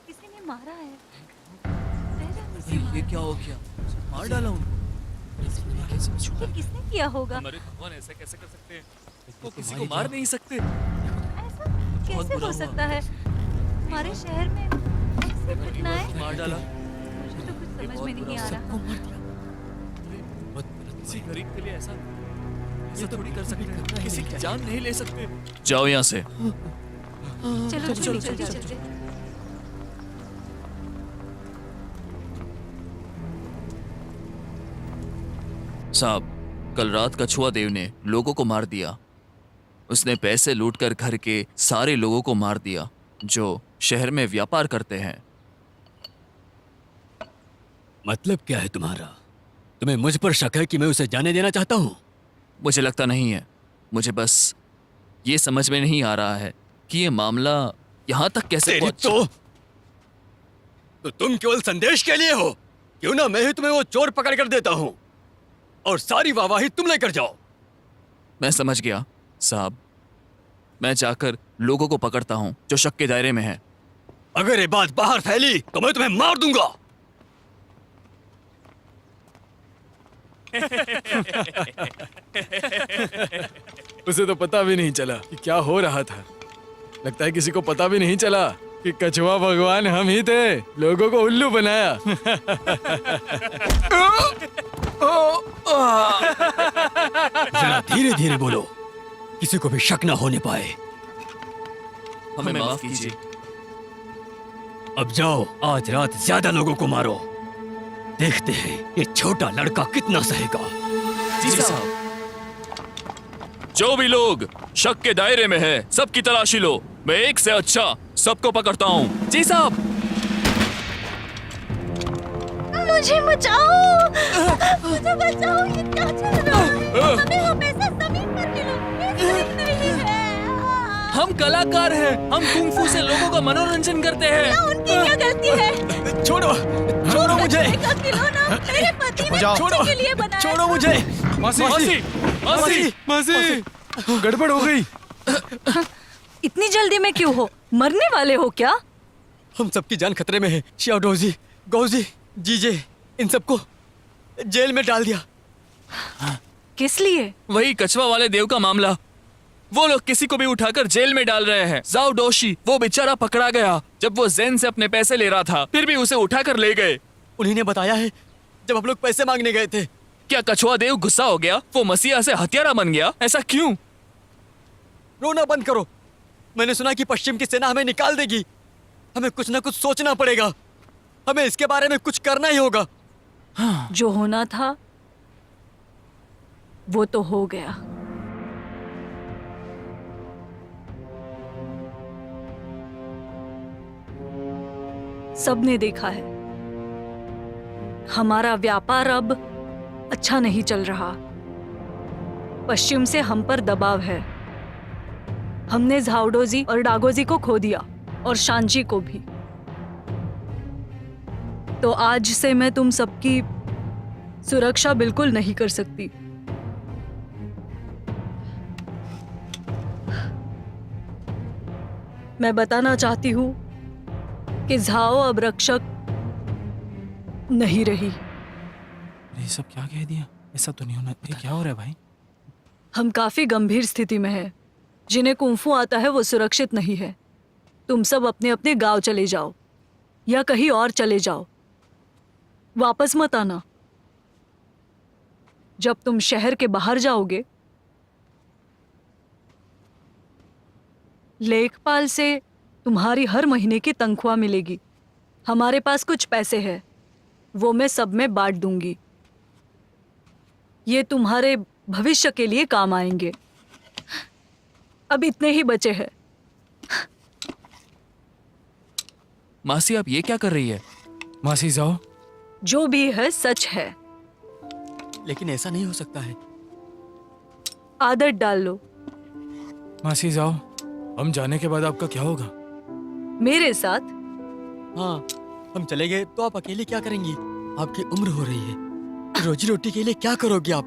किसी ने मारा है। ये क्या हो गया? मार डाला हूँ। ये किसने किया होगा? हमारे भगवान ऐसा कैसे कर सकते हैं? वो किसी को मार नहीं सकते। ऐसा कैसे बुरा हो हुआ। सकता है? हमारे शहर में ऐसी घटनाएं मार डाला। मुझे तो कुछ समझ में नहीं आ रहा। किसी गरीब के लिए ऐसा थोड़ी कर सकते हैं। किसी की जान नहीं ले सकते। जाओ यहाँ से। चलो चलो जल्दी चलते। साहब, कल रात कछुआ देव ने लोगों को मार दिया। उसने पैसे लूटकर घर के सारे लोगों को मार दिया जो शहर में व्यापार करते हैं। मतलब क्या है तुम्हारा? तुम्हें मुझ पर शक है कि मैं उसे जाने देना चाहता हूँ? मुझे लगता नहीं है। मुझे बस ये समझ में नहीं आ रहा है कि ये मामला यहाँ तक कैसे तेरी पहुंचा। तो तुम केवल संदेश के लिए हो? क्यों ना मैं ही तुम्हें वो चोर पकड़ कर देता हूँ और सारी वाहवाही तुम लेकर जाओ। मैं समझ गया साहब। मैं जाकर लोगों को पकड़ता हूँ जो शक के दायरे में है। अगर ये बात बाहर फैली तो मैं तुम्हें मार दूंगा। उसे तो पता भी नहीं चला कि क्या हो रहा था। लगता है किसी को पता भी नहीं चला कि कछुआ भगवान हम ही थे। लोगों को उल्लू बनाया। जरा धीरे धीरे बोलो, किसी को भी शक ना होने पाए। हमें माफ कीजिए। अब जाओ, आज रात ज्यादा लोगों को मारो। देखते हैं ये छोटा लड़का कितना सहेगा। जी साहब। जो भी लोग शक के दायरे में है सबकी तलाशी लो। मैं एक से अच्छा सबको पकड़ता हूँ। जी साहब। मुझे बचाओ, मुझे बचाओ। ये क्या चल रहा है? हमें हमेशा जमीन पर मिलो। ये सही नहीं है। हम कलाकार हैं। हम कुंफू से लोगों का मनोरंजन करते हैं। उनकी क्या गलती है? छोड़ो, छोड़ो मुझे, का खिलौना मेरे पति ने छोड़ो, बच्चे के लिए बनाया। छोड़ो मुझे। मासी, मासी, मासी, मासी, गड़बड़ हो गई। इतनी जल्दी में क्यों हो? मरने वाले हो क्या? हम सबकी जान खतरे में है। श्याओडोजी, गौजी, जीजे, इन सबको जेल में डाल दिया। किस लिए? वही कछुआ वाले देव का मामला। वो लोग किसी को भी उठाकर जेल में डाल रहे हैं। जाओ डोशी, वो बेचारा पकड़ा गया जब वो ज़ेन से अपने पैसे ले रहा था। फिर भी उसे उठाकर ले गए। उन्हीं ने बताया है जब हम लोग पैसे मांगने गए थे। क्या कछुआ देव गुस्सा हो गया? वो मसीहा से हत्यारा बन गया? ऐसा क्यों? रोना बंद करो। मैंने सुना कि पश्चिम की सेना हमें निकाल देगी। हमें कुछ ना कुछ सोचना पड़ेगा। हमें इसके बारे में कुछ करना ही होगा। जो होना था वो तो हो गया। सबने देखा है हमारा व्यापार अब अच्छा नहीं चल रहा। पश्चिम से हम पर दबाव है। हमने झाओडोजी और डागोजी को खो दिया और शांची को भी। तो आज से मैं तुम सबकी सुरक्षा बिल्कुल नहीं कर सकती। मैं बताना चाहती हूँ कि झाओ अब रक्षक नहीं रही। ये सब क्या कह दिया? ऐसा तो नहीं होना। ये क्या हो रहा है भाई? हम काफी गंभीर स्थिति में हैं। जिन्हें कुंफू आता है वो सुरक्षित नहीं है। तुम सब अपने अपने गांव चले जाओ या कहीं और चले जाओ। वापस मत आना। जब तुम शहर के बाहर जाओगे, लेखपाल से तुम्हारी हर महीने की तनख्वाह मिलेगी। हमारे पास कुछ पैसे हैं, वो मैं सब में बांट दूंगी। ये तुम्हारे भविष्य के लिए काम आएंगे। अब इतने ही बचे हैं। मासी आप ये क्या कर रही है? मासी जाओ। जो भी है सच है। लेकिन ऐसा नहीं हो सकता है। आदत डाल लो। मासी जाओ, हम जाने के बाद आपका क्या होगा? मेरे साथ हाँ, हम चले गए तो आप अकेले क्या करेंगी? आपकी उम्र हो रही है, रोजी रोटी के लिए क्या करोगी आप?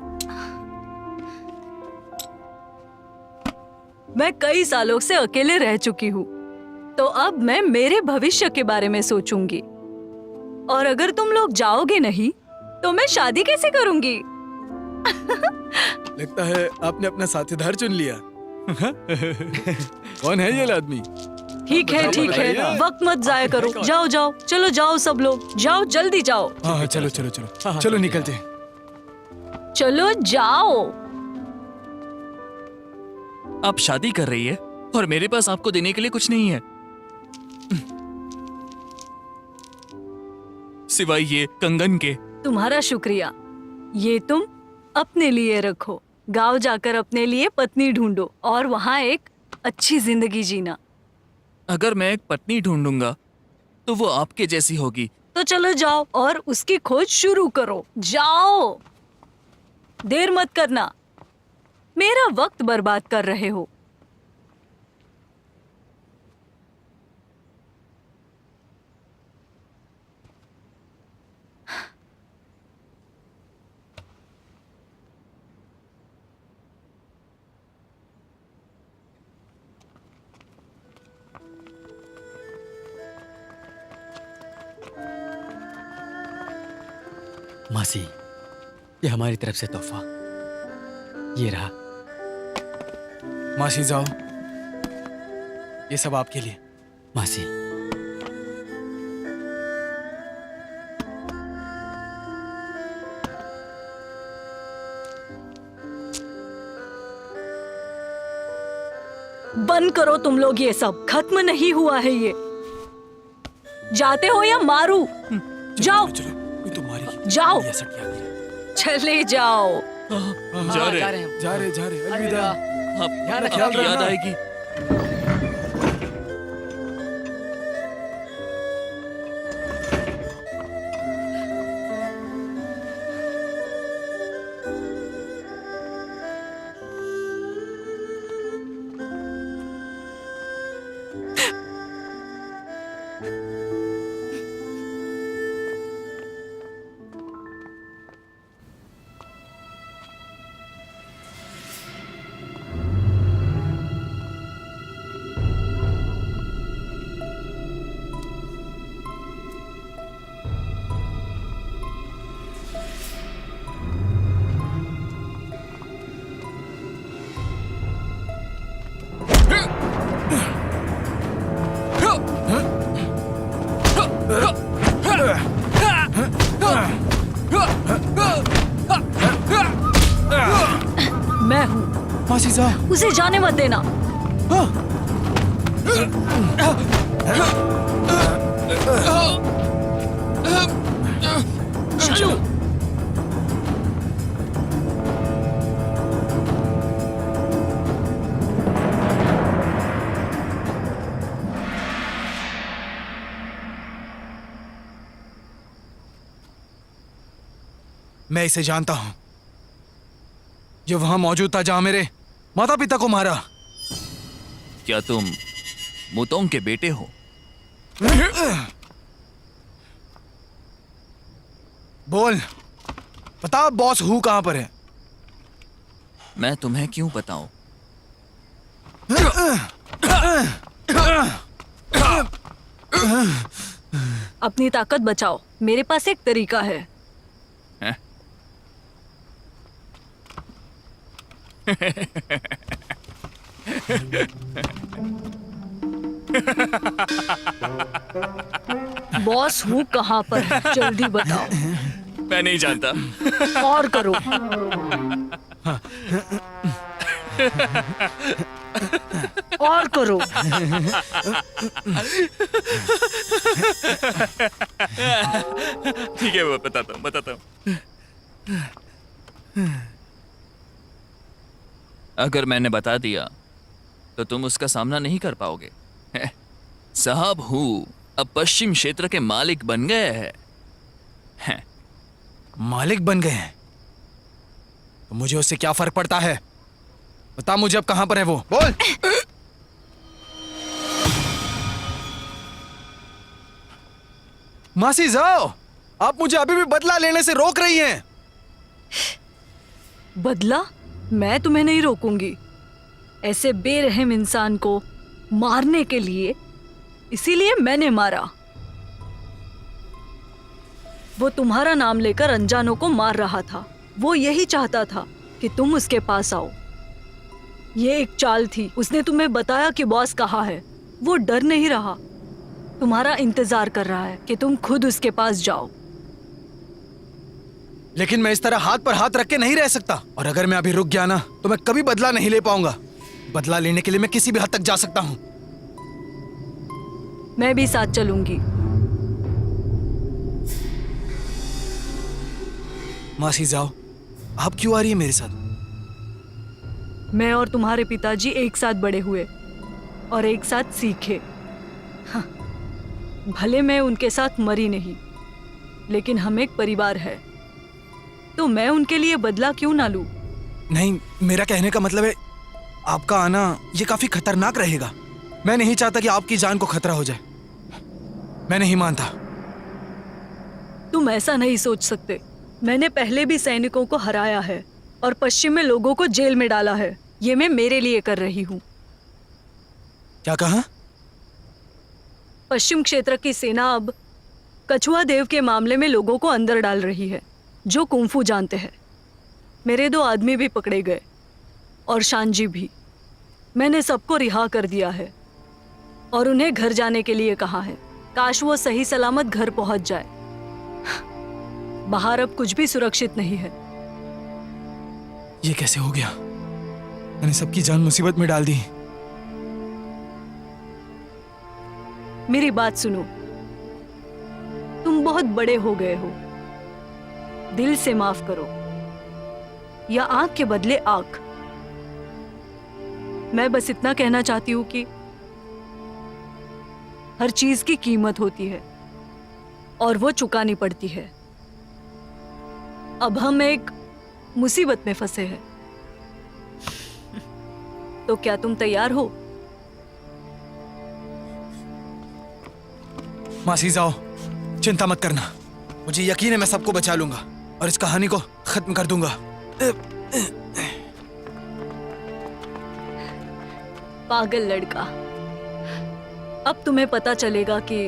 मैं कई सालों से अकेले रह चुकी हूँ, तो अब मैं मेरे भविष्य के बारे में सोचूंगी। और अगर तुम लोग जाओगे नहीं, तो मैं शादी कैसे करूंगी? लगता है आपने अपना साथीदार चुन लिया। कौन है ये आदमी? ठीक है, ठीक है, वक्त मत जाया करो। जाओ जाओ, चलो जाओ सब लोग, जाओ जल्दी जाओ। हाँ हाँ, चलो चलो चलो हाँ, चलो ठीक है। निकलते हैं। चलो जाओ। आप शादी कर रही है और मेरे पास आपको देने के लिए कुछ नहीं है, सिवाय ये कंगन के। तुम्हारा शुक्रिया। ये तुम अपने लिए रखो। गांव जाकर अपने लिए पत्नी ढूंढो और वहाँ एक अच्छी जिंदगी जीना। अगर मैं एक पत्नी ढूंढूंगा तो वो आपके जैसी होगी। तो चलो जाओ और उसकी खोज शुरू करो। जाओ, देर मत करना। मेरा वक्त बर्बाद कर रहे हो। मासी, ये हमारी तरफ से तोहफा, ये रहा। मासी जाओ, ये सब आपके लिए। मासी, बंद करो तुम लोग, ये सब खत्म नहीं हुआ है। ये जाते हो या मारू? जाओ चलो, कोई तो मारी। जाओ, ये सट गया। चले जाओ। जा रहे हैं। जा रहे अलविदा। आप रखना, आपकी याद रखना। आएगी। मैं हूँ, मासी जाओ। उसे जाने मत देना। चलो। मैं इसे जानता हूं। ये वहां मौजूद था जहां मेरे माता पिता को मारा। क्या तुम मुतोंग के बेटे हो? बोल, बता बॉस हु कहां पर है? मैं तुम्हें क्यों बताऊं? अपनी ताकत बचाओ। मेरे पास एक तरीका है। हैं? बॉस हूँ कहाँ पर है? जल्दी बताओ। मैं नहीं जानता। और करो। और करो। ठीक है, मैं बताता हूँ। अगर मैंने बता दिया तो तुम उसका सामना नहीं कर पाओगे। साहब हूँ अब पश्चिम क्षेत्र के मालिक बन गए हैं। मालिक बन गए हैं तो मुझे उससे क्या फर्क पड़ता है? बता मुझे अब कहां पर है वो, बोल। मासी जाओ, आप मुझे अभी भी बदला लेने से रोक रही हैं। बदला? मैं तुम्हें नहीं रोकूंगी। ऐसे बेरहम इंसान को मारने के लिए, इसीलिए मैंने मारा। वो तुम्हारा नाम लेकर अनजानों को मार रहा था। वो यही चाहता था कि तुम उसके पास आओ। ये एक चाल थी। उसने तुम्हें बताया कि बॉस कहाँ है। वो डर नहीं रहा, तुम्हारा इंतजार कर रहा है कि तुम खुद उसके पास जाओ। लेकिन मैं इस तरह हाथ पर हाथ रख के नहीं रह सकता, और अगर मैं अभी रुक गया ना तो मैं कभी बदला नहीं ले पाऊंगा। बदला लेने के लिए मैं किसी भी हद तक जा सकता हूं। मैं भी साथ चलूंगी। मासी जाओ, आप क्यों आ रही है मेरे साथ? मैं और तुम्हारे पिताजी एक साथ बड़े हुए और एक साथ सीखे। हाँ, भले मैं उनके साथ मरी नहीं, लेकिन हम एक परिवार है, तो मैं उनके लिए बदला क्यों ना लूं? नहीं, मेरा कहने का मतलब है आपका आना ये काफी खतरनाक रहेगा। मैं नहीं चाहता कि आपकी जान को खतरा हो जाए। मैं नहीं मानता। तुम ऐसा नहीं सोच सकते। मैंने पहले भी सैनिकों को हराया है और पश्चिम में लोगों को जेल में डाला है। ये मैं मेरे लिए कर रही हूँ। क्या कहा? पश्चिम क्षेत्र की सेना अब कछुआ देव के मामले में लोगों को अंदर डाल रही है, जो कुंफू जानते हैं। मेरे 2 आदमी भी पकड़े गए और शानजी भी। मैंने सबको रिहा कर दिया है और उन्हें घर जाने के लिए कहा है। काश वो सही सलामत घर पहुंच जाए। बाहर अब कुछ भी सुरक्षित नहीं है। ये कैसे हो गया? मैंने सबकी जान मुसीबत में डाल दी। मेरी बात सुनो, तुम बहुत बड़े हो गए हो। दिल से माफ करो, या आंख के बदले आंख। मैं बस इतना कहना चाहती हूं कि हर चीज की कीमत होती है और वो चुकानी पड़ती है। अब हम एक मुसीबत में फंसे हैं, तो क्या तुम तैयार हो? मासी जाओ, चिंता मत करना। मुझे यकीन है मैं सबको बचा लूंगा और इस कहानी को खत्म कर दूंगा। पागल लड़का, अब तुम्हें पता चलेगा कि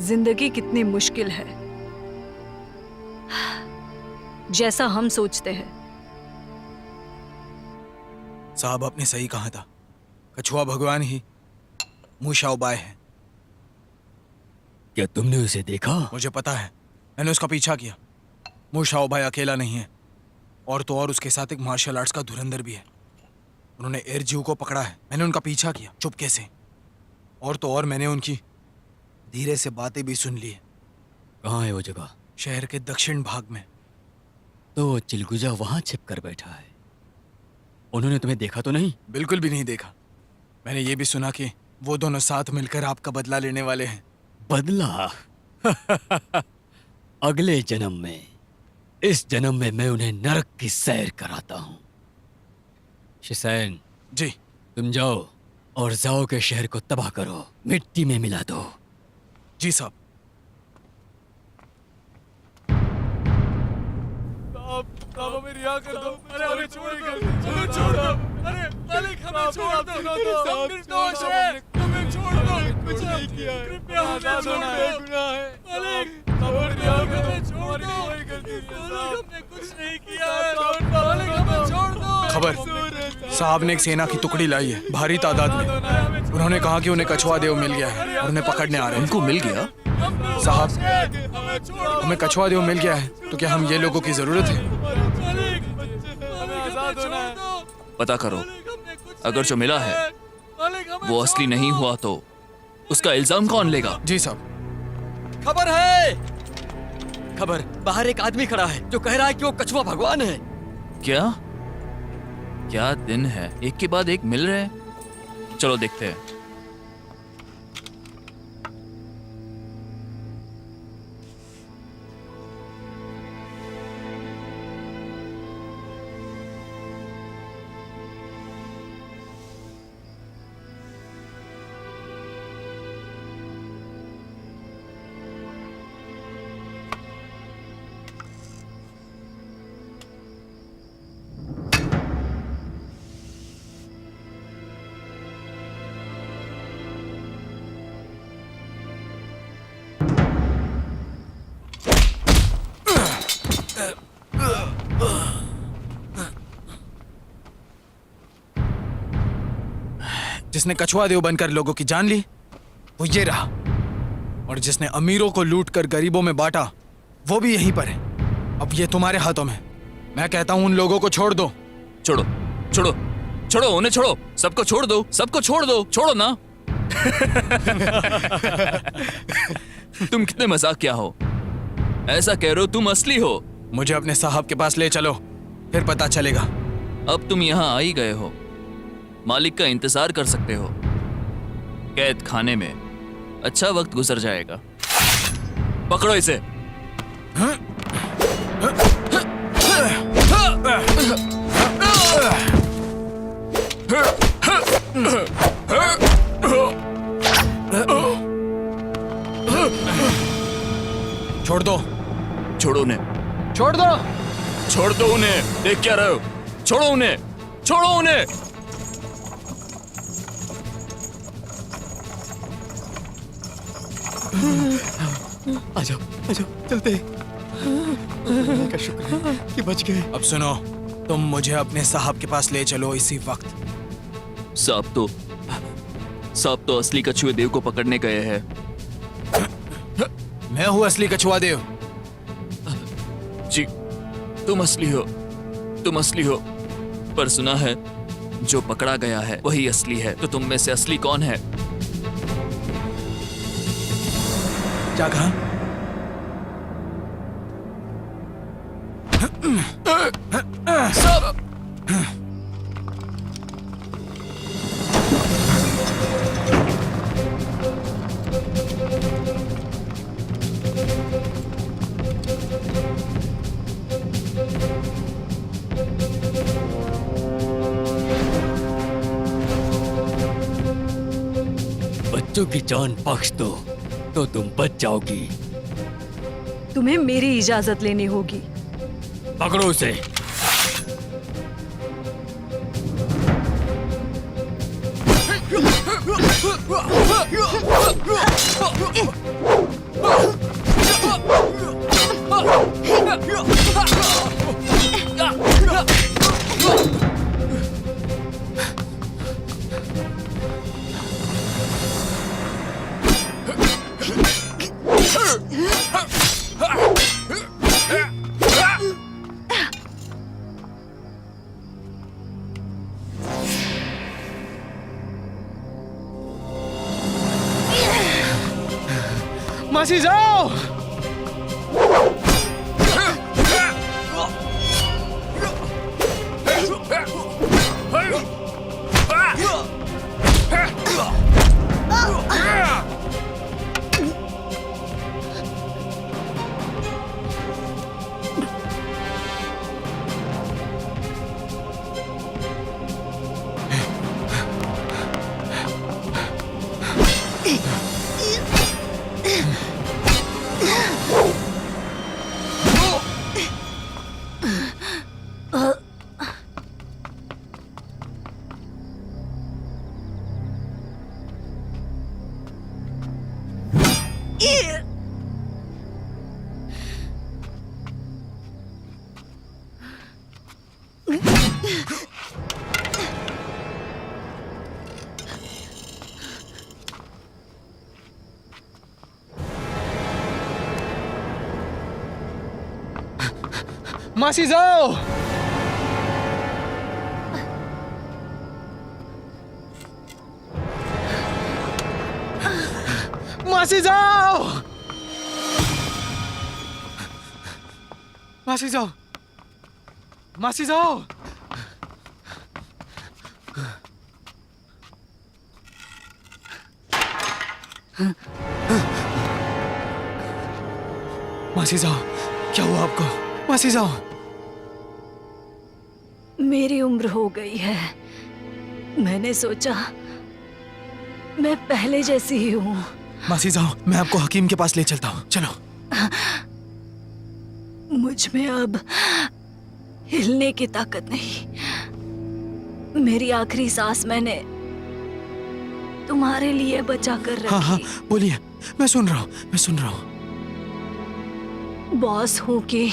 जिंदगी कितनी मुश्किल है, जैसा हम सोचते हैं। साहब, आपने सही कहा था। कछुआ भगवान ही मूशा उबाय है। क्या तुमने उसे देखा? मुझे पता है, मैंने उसका पीछा किया। मूशा उबाय अकेला नहीं है, और तो और उसके साथ एक मार्शल आर्ट्स का धुरंधर भी है। उन्होंने एयरजीव को पकड़ा है। मैंने उनका पीछा किया चुपके से, और तो और मैंने उनकी धीरे से बातें भी सुन ली है। कहाँ है वो जगह? शहर के दक्षिण भाग में। तो वो चिलगुजा वहां छिप कर बैठा है। उन्होंने तुम्हें देखा तो नहीं? बिल्कुल भी नहीं देखा। मैंने ये भी सुना कि वो दोनों साथ मिलकर आपका बदला लेने वाले हैं। बदला? अगले जन्म में। इस जन्म में मैं उन्हें नरक की सैर कराता हूं। शिसैन, जी। तुम जाओ और जाओ के शहर को तबाह करो, मिट्टी में मिला दो। जी साहब। साहब हमें रिहा कर दो। अरे हमें छोड़ दो। अरे मालिक हमें छोड़ दो। हम निर्दोष हैं, हमें छोड़ दो। कुछ नहीं किया है, कृपया हमें छोड़ दो। गुनाह है मालिक, हमें रिहा कर दो। छोड़ दो, हमने कुछ नहीं किया है। मालिक हमें छोड़ दो। खबर, साहब ने एक सेना की टुकड़ी लाई है, भारी तादाद में। उन्होंने कहा कि उन्हें कछुआ देव मिल गया है और उन्हें पकड़ने आ रहे हैं। उनको मिल गया? साहब, हमें कछुआ देव मिल गया है, तो क्या हम ये लोगों की जरूरत है? पता करो, अगर जो मिला है वो असली नहीं हुआ तो उसका इल्जाम कौन लेगा? जी साहब। खबर है, खबर। बाहर एक आदमी खड़ा है जो कह रहा है कि वो कछुआ भगवान है। क्या क्या दिन है, एक के बाद एक मिल रहे हैं। चलो देखते हैं। जिसने कछुआ देव बनकर लोगों की जान ली वो ये रहा, और जिसने अमीरों को लूट कर गरीबों में बांटा वो भी यहीं पर है। अब ये तुम्हारे हाथों में। मैं कहता हूं उन लोगों को छोड़ दो। छोड़ो छोड़ो छोड़ो, उन्हें छोड़ो, सबको छोड़ दो, सबको छोड़ दो, छोड़ो ना। तुम कितने मजाकिया हो, ऐसा कह रहे हो तुम असली हो। मुझे अपने साहब के पास ले चलो, फिर पता चलेगा। अब तुम यहाँ आ ही गए हो, मालिक का इंतजार कर सकते हो। कैद खाने में अच्छा वक्त गुजर जाएगा। पकड़ो इसे। छोड़ दो, छोड़ो उन्हें, छोड़ दो, छोड़ दो उन्हें। देख क्या रहे हो? छोड़ो उन्हें, छोड़ो उन्हें। आ जाओ चलते। का शुक्र है कि बच गए। अब सुनो, तुम मुझे अपने साहब के पास ले चलो इसी वक्त। सांप तो असली कछुए देव को पकड़ने गए हैं। मैं हूँ असली कछुआ देव। जी, तुम असली हो। पर सुना है जो पकड़ा गया है वही असली है। तो तुम में से असली कौन है? क्या कहा? सब बच्चों की जान बख्श दो तो तुम बच जाओगी। तुम्हें मेरी इजाजत लेनी होगी। पकड़ो उसे। मासी जाओ। मासी जाओ। मासी जाओ। मासी जाओ। मासी जाओ। मासी जाओ, क्या हुआ आपको? मासी जाओ। मेरी उम्र हो गई है। मैंने सोचा मैं पहले जैसी ही हूँ। मासी जाओ, मैं आपको हकीम के पास ले चलता हूँ। चलो। मुझ में अब हिलने की ताकत नहीं। मेरी आखिरी सांस मैंने तुम्हारे लिए बचा कर रखी। हाँ हाँ, बोलिए, मैं सुन रहा हूँ, मैं सुन रहा हूँ। बॉस हूँ कि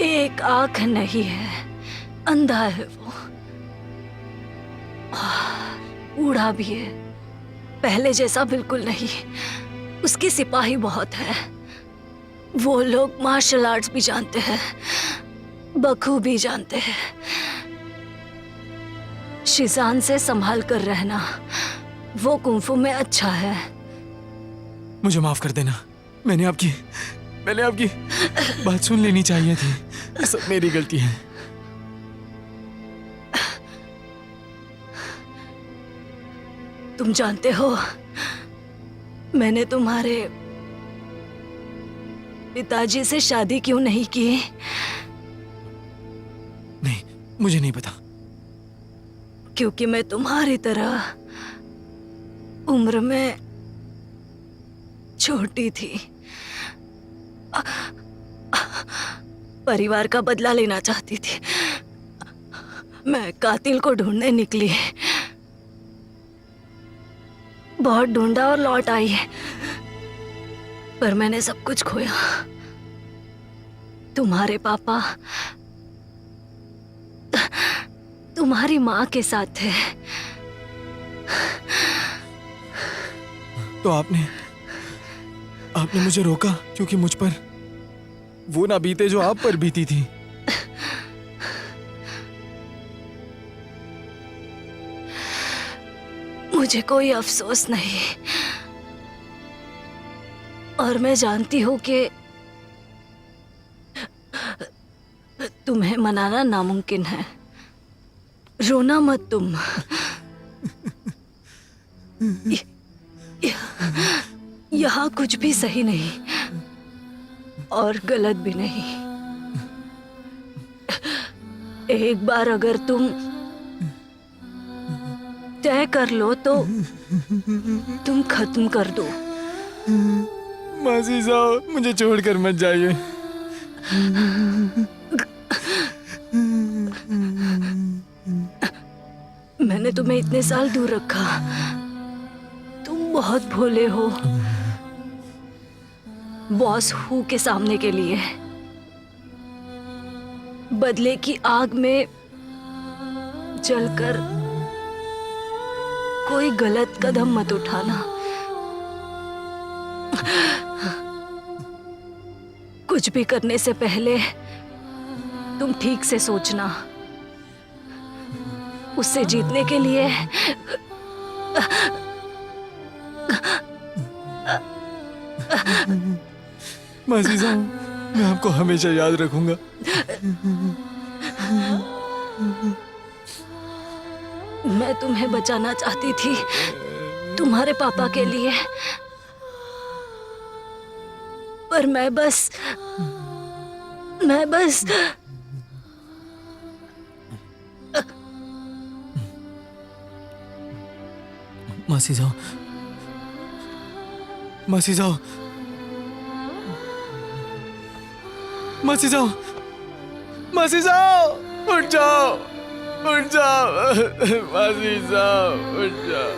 एक आंख नहीं है, अंधा है वो। बूढ़ा भी है, पहले जैसा बिल्कुल नहीं। उसके सिपाही बहुत है, वो लोग मार्शल आर्ट्स भी जानते हैं, बखूबी जानते हैं। शिजान से संभाल कर रहना, वो कुंफू में अच्छा है। मुझे माफ कर देना, मैंने आपकी बात सुन लेनी चाहिए थी। ये सब मेरी गलती है। तुम जानते हो, मैंने तुम्हारे पिताजी से शादी क्यों नहीं की? नहीं, मुझे नहीं पता। क्योंकि मैं तुम्हारी तरह उम्र में छोटी थी। परिवार का बदला लेना चाहती थी। मैं कातिल को ढूंढने निकली, बहुत ढूंढा और लौट आई, पर मैंने सब कुछ खोया। तुम्हारे पापा तुम्हारी माँ के साथ थे। तो आपने मुझे रोका क्योंकि मुझ पर वो ना बीते जो आप पर बीती थी। मुझे कोई अफसोस नहीं, और मैं जानती हूँ कि तुम्हें मनाना नामुमकिन है। रोना मत तुम। यहाँ कुछ भी सही नहीं और गलत भी नहीं। एक बार अगर तुम तय कर लो तो तुम खत्म कर दो। मासी साहब, मुझे छोड़कर मत जाइए। मैंने तुम्हें इतने साल दूर रखा, तुम बहुत भोले हो। बॉस हु के सामने के लिए बदले की आग में जलकर कोई गलत कदम मत उठाना। कुछ भी करने से पहले तुम ठीक से सोचना। उससे जीतने के लिए मासी साहब, मैं आपको हमेशा याद रखूंगा। मैं तुम्हें बचाना चाहती थी, तुम्हारे पापा के लिए, पर मैं बस मासी साहब, मासी साहब, मासी साहब, मासी साहब, उठ जाओ, उठ जाओ, मासी साहब, उठ जाओ।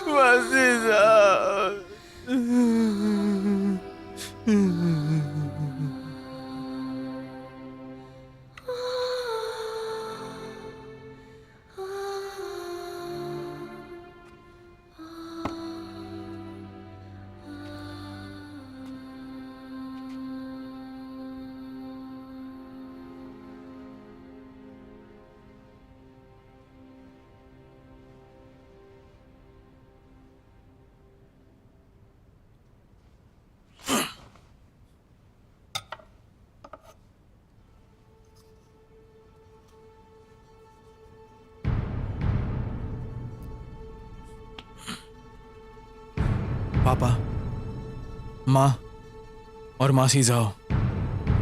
मासी साहब। पापा, माँ और मासी जाओ,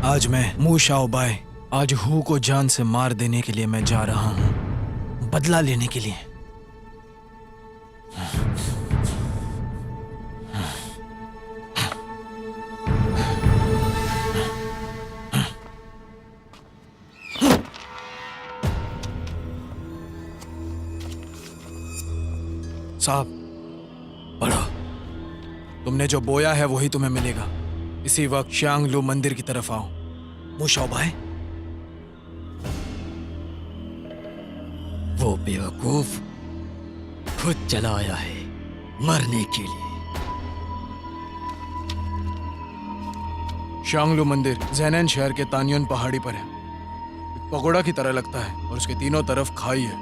आज मैं मू शाओ बाय, आज हु को जान से मार देने के लिए मैं जा रहा हूँ, बदला लेने के लिए। साहब, तुमने जो बोया है वही तुम्हें मिलेगा। इसी वक्त शांगलू मंदिर की तरफ आओ। वो शौभाई, वो बेवकूफ खुद चला आया है मरने के लिए। शांगलू मंदिर जैनन शहर के तानियन पहाड़ी पर है। एक पगोड़ा की तरह लगता है और उसके तीनों तरफ खाई है।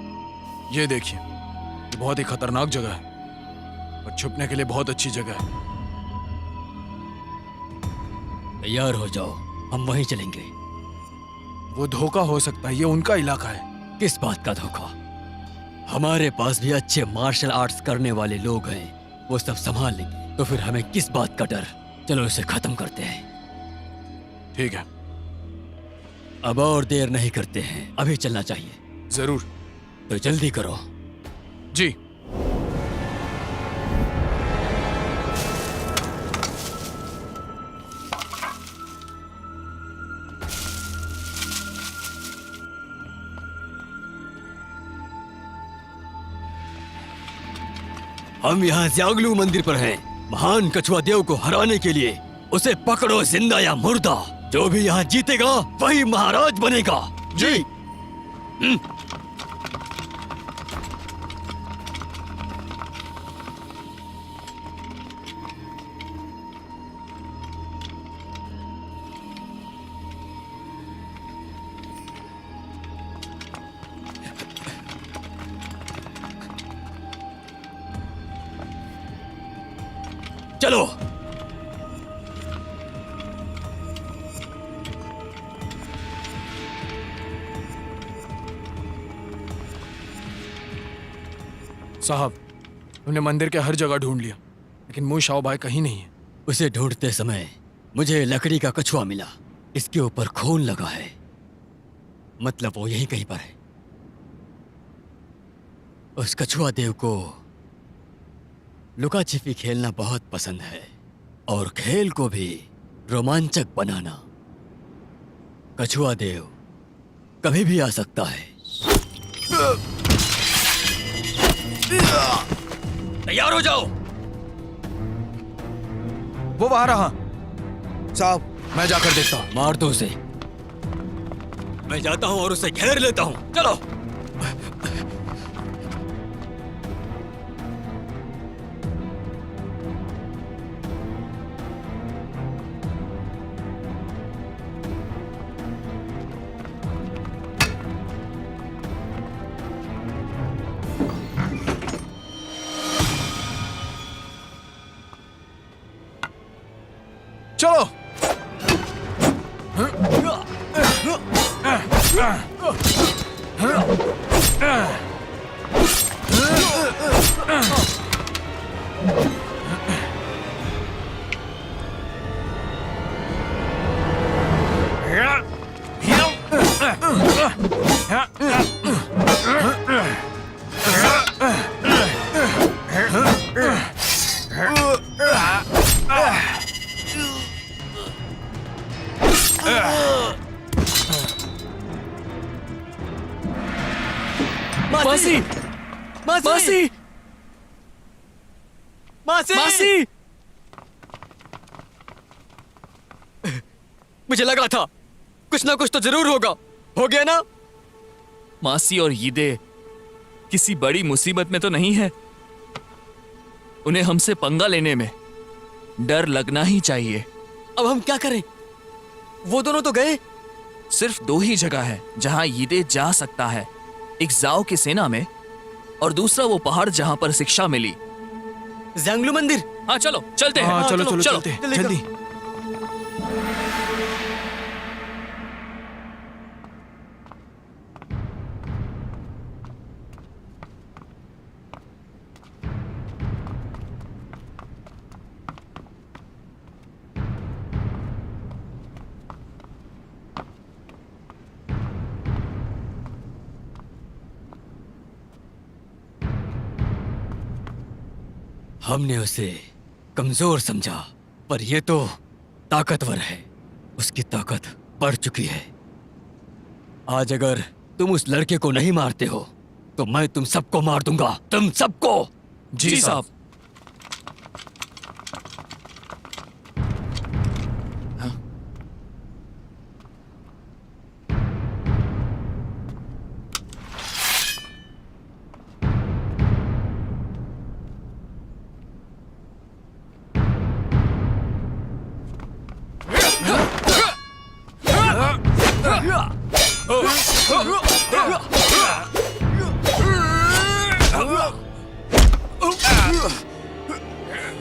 ये देखिए, ये बहुत ही खतरनाक जगह है और छुपने के लिए बहुत अच्छी जगह है। तैयार हो जाओ, हम वहीं चलेंगे। वो धोखा हो सकता है, ये उनका इलाका है। किस बात का धोखा? हमारे पास भी अच्छे मार्शल आर्ट्स करने वाले लोग हैं, वो सब संभाल लेंगे। तो फिर हमें किस बात का डर? चलो इसे खत्म करते हैं। ठीक है, अब और देर नहीं करते हैं, अभी चलना चाहिए। जरूर। तो जल्दी करो। जी। हम यहाँ ज़्यागलू मंदिर पर हैं। महान कछुआ देव को हराने के लिए उसे पकड़ो, जिंदा या मुर्दा। जो भी यहाँ जीतेगा वही महाराज बनेगा। जी। चलो। साहब, हमने मंदिर के हर जगह ढूंढ लिया, लेकिन मुई शाओ भाई कहीं नहीं है। उसे ढूंढते समय मुझे लकड़ी का कछुआ मिला। इसके ऊपर खून लगा है, मतलब वो यहीं कहीं पर है। उस कछुआ देव को लुका छिपी खेलना बहुत पसंद है और खेल को भी रोमांचक बनाना। कछुआ देव कभी भी आ सकता है। तैयार हो जाओ। वो वहां रहा। साहब, मैं जाकर देखता हूं। मार दो उसे। मैं जाता हूं और उसे घेर लेता हूं। चलो। चलो। मासी! मासी! मासी! मासी! मुझे लगा था कुछ ना कुछ तो जरूर होगा। हो गया ना? मासी और यीदे किसी बड़ी मुसीबत में तो नहीं है। उन्हें हमसे पंगा लेने में डर लगना ही चाहिए। अब हम क्या करें? वो दोनों तो गए। सिर्फ दो ही जगह है जहां यीदे जा सकता है, एक जाओ की सेना में और दूसरा वो पहाड़ जहां पर शिक्षा मिली। ज़्यांगलू मंदिर। हाँ चलो चलते हैं। हाँ, चलो चलो चलो। चलते, जल्दी। हमने उसे कमजोर समझा, पर ये तो ताकतवर है। उसकी ताकत बढ़ चुकी है। आज अगर तुम उस लड़के को नहीं मारते हो तो मैं तुम सबको मार दूंगा। तुम सबको। जी साहब।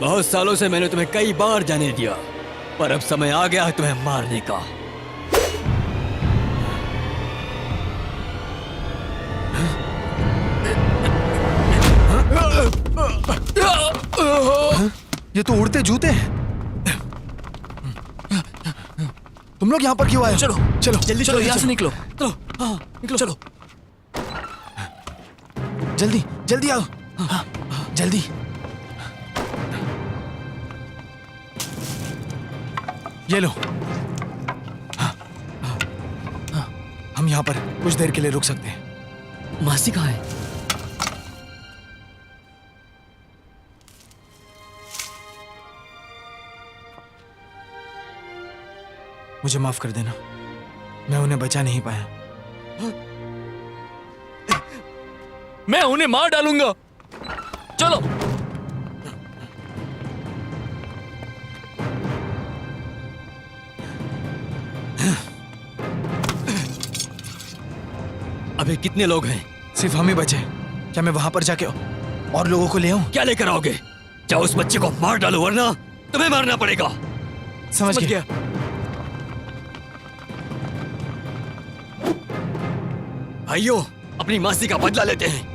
बहुत सालों से मैंने तुम्हें कई बार जाने दिया, पर अब समय आ गया है तुम्हें मारने का। ये तो उड़ते जूते हैं। तुम लोग यहाँ पर क्यों आए? चलो चलो जल्दी चलो, यहाँ से निकलो। चलो, हाँ निकलो, चलो जल्दी जल्दी आओ, हाँ, जल्दी। ये लो। हाँ, हाँ, हम यहाँ पर कुछ देर के लिए रुक सकते हैं। मासी कहाँ है? मुझे माफ कर देना, मैं उन्हें बचा नहीं पाया। मैं उन्हें मार डालूंगा। चलो। अबे कितने लोग हैं? सिर्फ हम ही बचे। क्या मैं वहां पर जाके और लोगों को ले आऊं? क्या लेकर आओगे? चाहे उस बच्चे को मार डालो, वरना तुम्हें मारना पड़ेगा। समझ गया। भाइयों, अपनी मासी का बदला लेते हैं।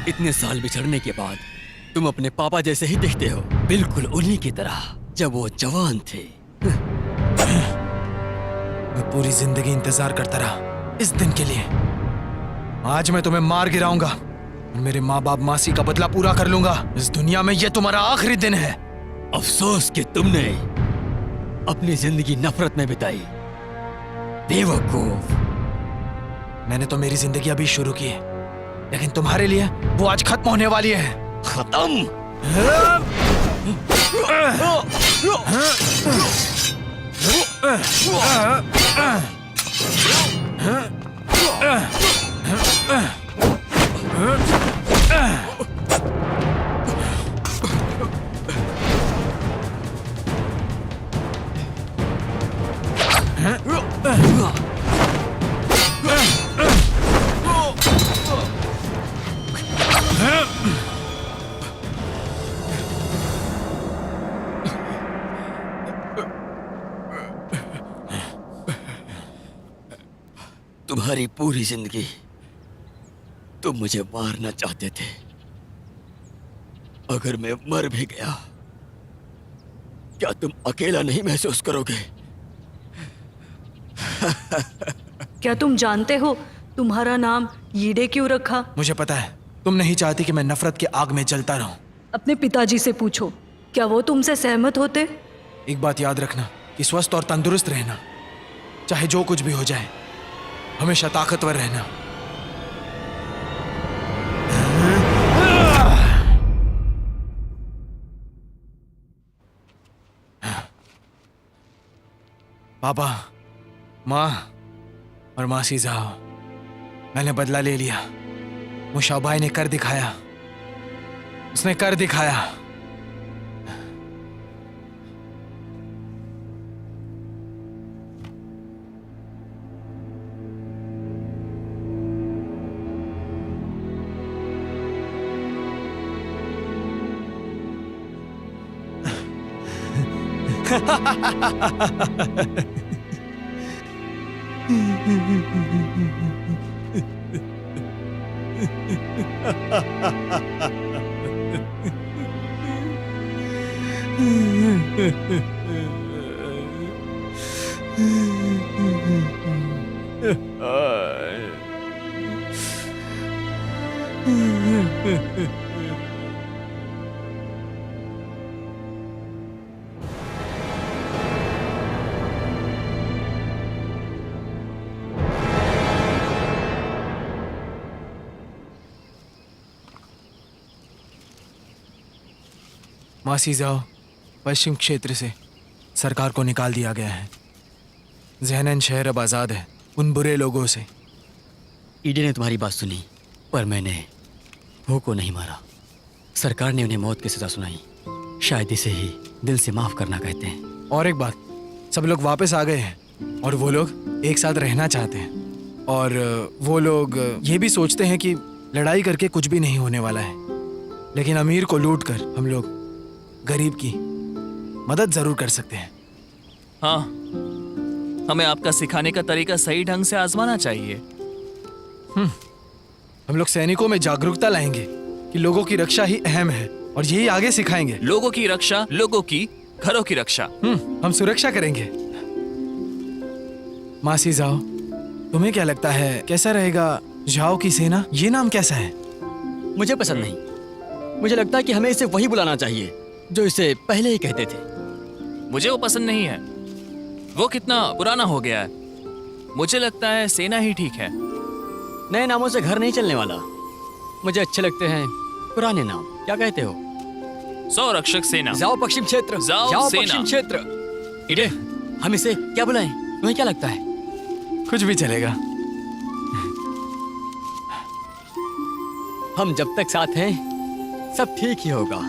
इतने साल बिछड़ने के बाद तुम अपने पापा जैसे ही दिखते हो, बिल्कुल उन्हीं की तरह जब वो जवान थे। मैं पूरी जिंदगी इंतजार करता रहा इस दिन के लिए। आज मैं तुम्हें मार गिराऊंगा और मेरे माँ बाप मासी का बदला पूरा कर लूंगा। इस दुनिया में ये तुम्हारा आखिरी दिन है। अफसोस कि तुमने अपनी जिंदगी नफरत में बिताई, बेवकूफ। मैंने तो मेरी जिंदगी अभी शुरू की है, लेकिन तुम्हारे लिए वो आज खत्म होने वाली है। खत्म? तुम्हारी पूरी जिंदगी तुम मुझे मारना चाहते थे। अगर मैं मर भी गया, क्या तुम अकेला नहीं महसूस करोगे? क्या तुम जानते हो तुम्हारा नाम यीडे क्यों रखा? मुझे पता है, तुम नहीं चाहती कि मैं नफरत की आग में जलता रहूं। अपने पिताजी से पूछो, क्या वो तुमसे सहमत होते? एक बात याद रखना कि स्वस्थ और तंदुरुस्त रहना, चाहे जो कुछ भी हो जाए, हमेशा ताकतवर रहना। पापा, माँ और मासी साहब, मैंने बदला ले लिया। मुशाबाई ने कर दिखाया, उसने कर दिखाया। मासी जाओ पश्चिम क्षेत्र से सरकार को निकाल दिया गया है। जहनन शहर अब आज़ाद है उन बुरे लोगों से। ईडे ने तुम्हारी बात सुनी, पर मैंने वो को नहीं मारा। सरकार ने उन्हें मौत की सजा सुनाई। शायद इसे ही दिल से माफ करना कहते हैं। और एक बात, सब लोग वापस आ गए हैं और वो लोग एक साथ रहना चाहते हैं। और वो लोग ये भी सोचते हैं कि लड़ाई करके कुछ भी नहीं होने वाला है, लेकिन अमीर को लूट कर हम लोग गरीब की मदद जरूर कर सकते हैं। हाँ, हमें आपका सिखाने का तरीका सही ढंग से आजमाना चाहिए। हम लोग सैनिकों में जागरूकता लाएंगे कि लोगों की रक्षा ही अहम है और यही आगे सिखाएंगे। लोगों की रक्षा, लोगों की घरों की रक्षा। हम सुरक्षा करेंगे। मासी जाओ, तुम्हें क्या लगता है कैसा रहेगा जाओ की सेना? ये नाम कैसा है? मुझे पसंद नहीं। मुझे लगता है कि हमें इसे वही बुलाना चाहिए जो इसे पहले ही कहते थे। मुझे वो पसंद नहीं है, वो कितना पुराना हो गया है। मुझे लगता है सेना ही ठीक है। नए नामों से घर नहीं चलने वाला। मुझे अच्छे लगते हैं पुराने नाम। क्या कहते हो? संरक्षक सेना। जाओ पश्चिम क्षेत्र। जाओ सेना। पश्चिम क्षेत्र। ईडे, हम इसे क्या बुलाएं? तुम्हें क्या लगता है? कुछ भी चलेगा। हम जब तक साथ हैं सब ठीक ही होगा।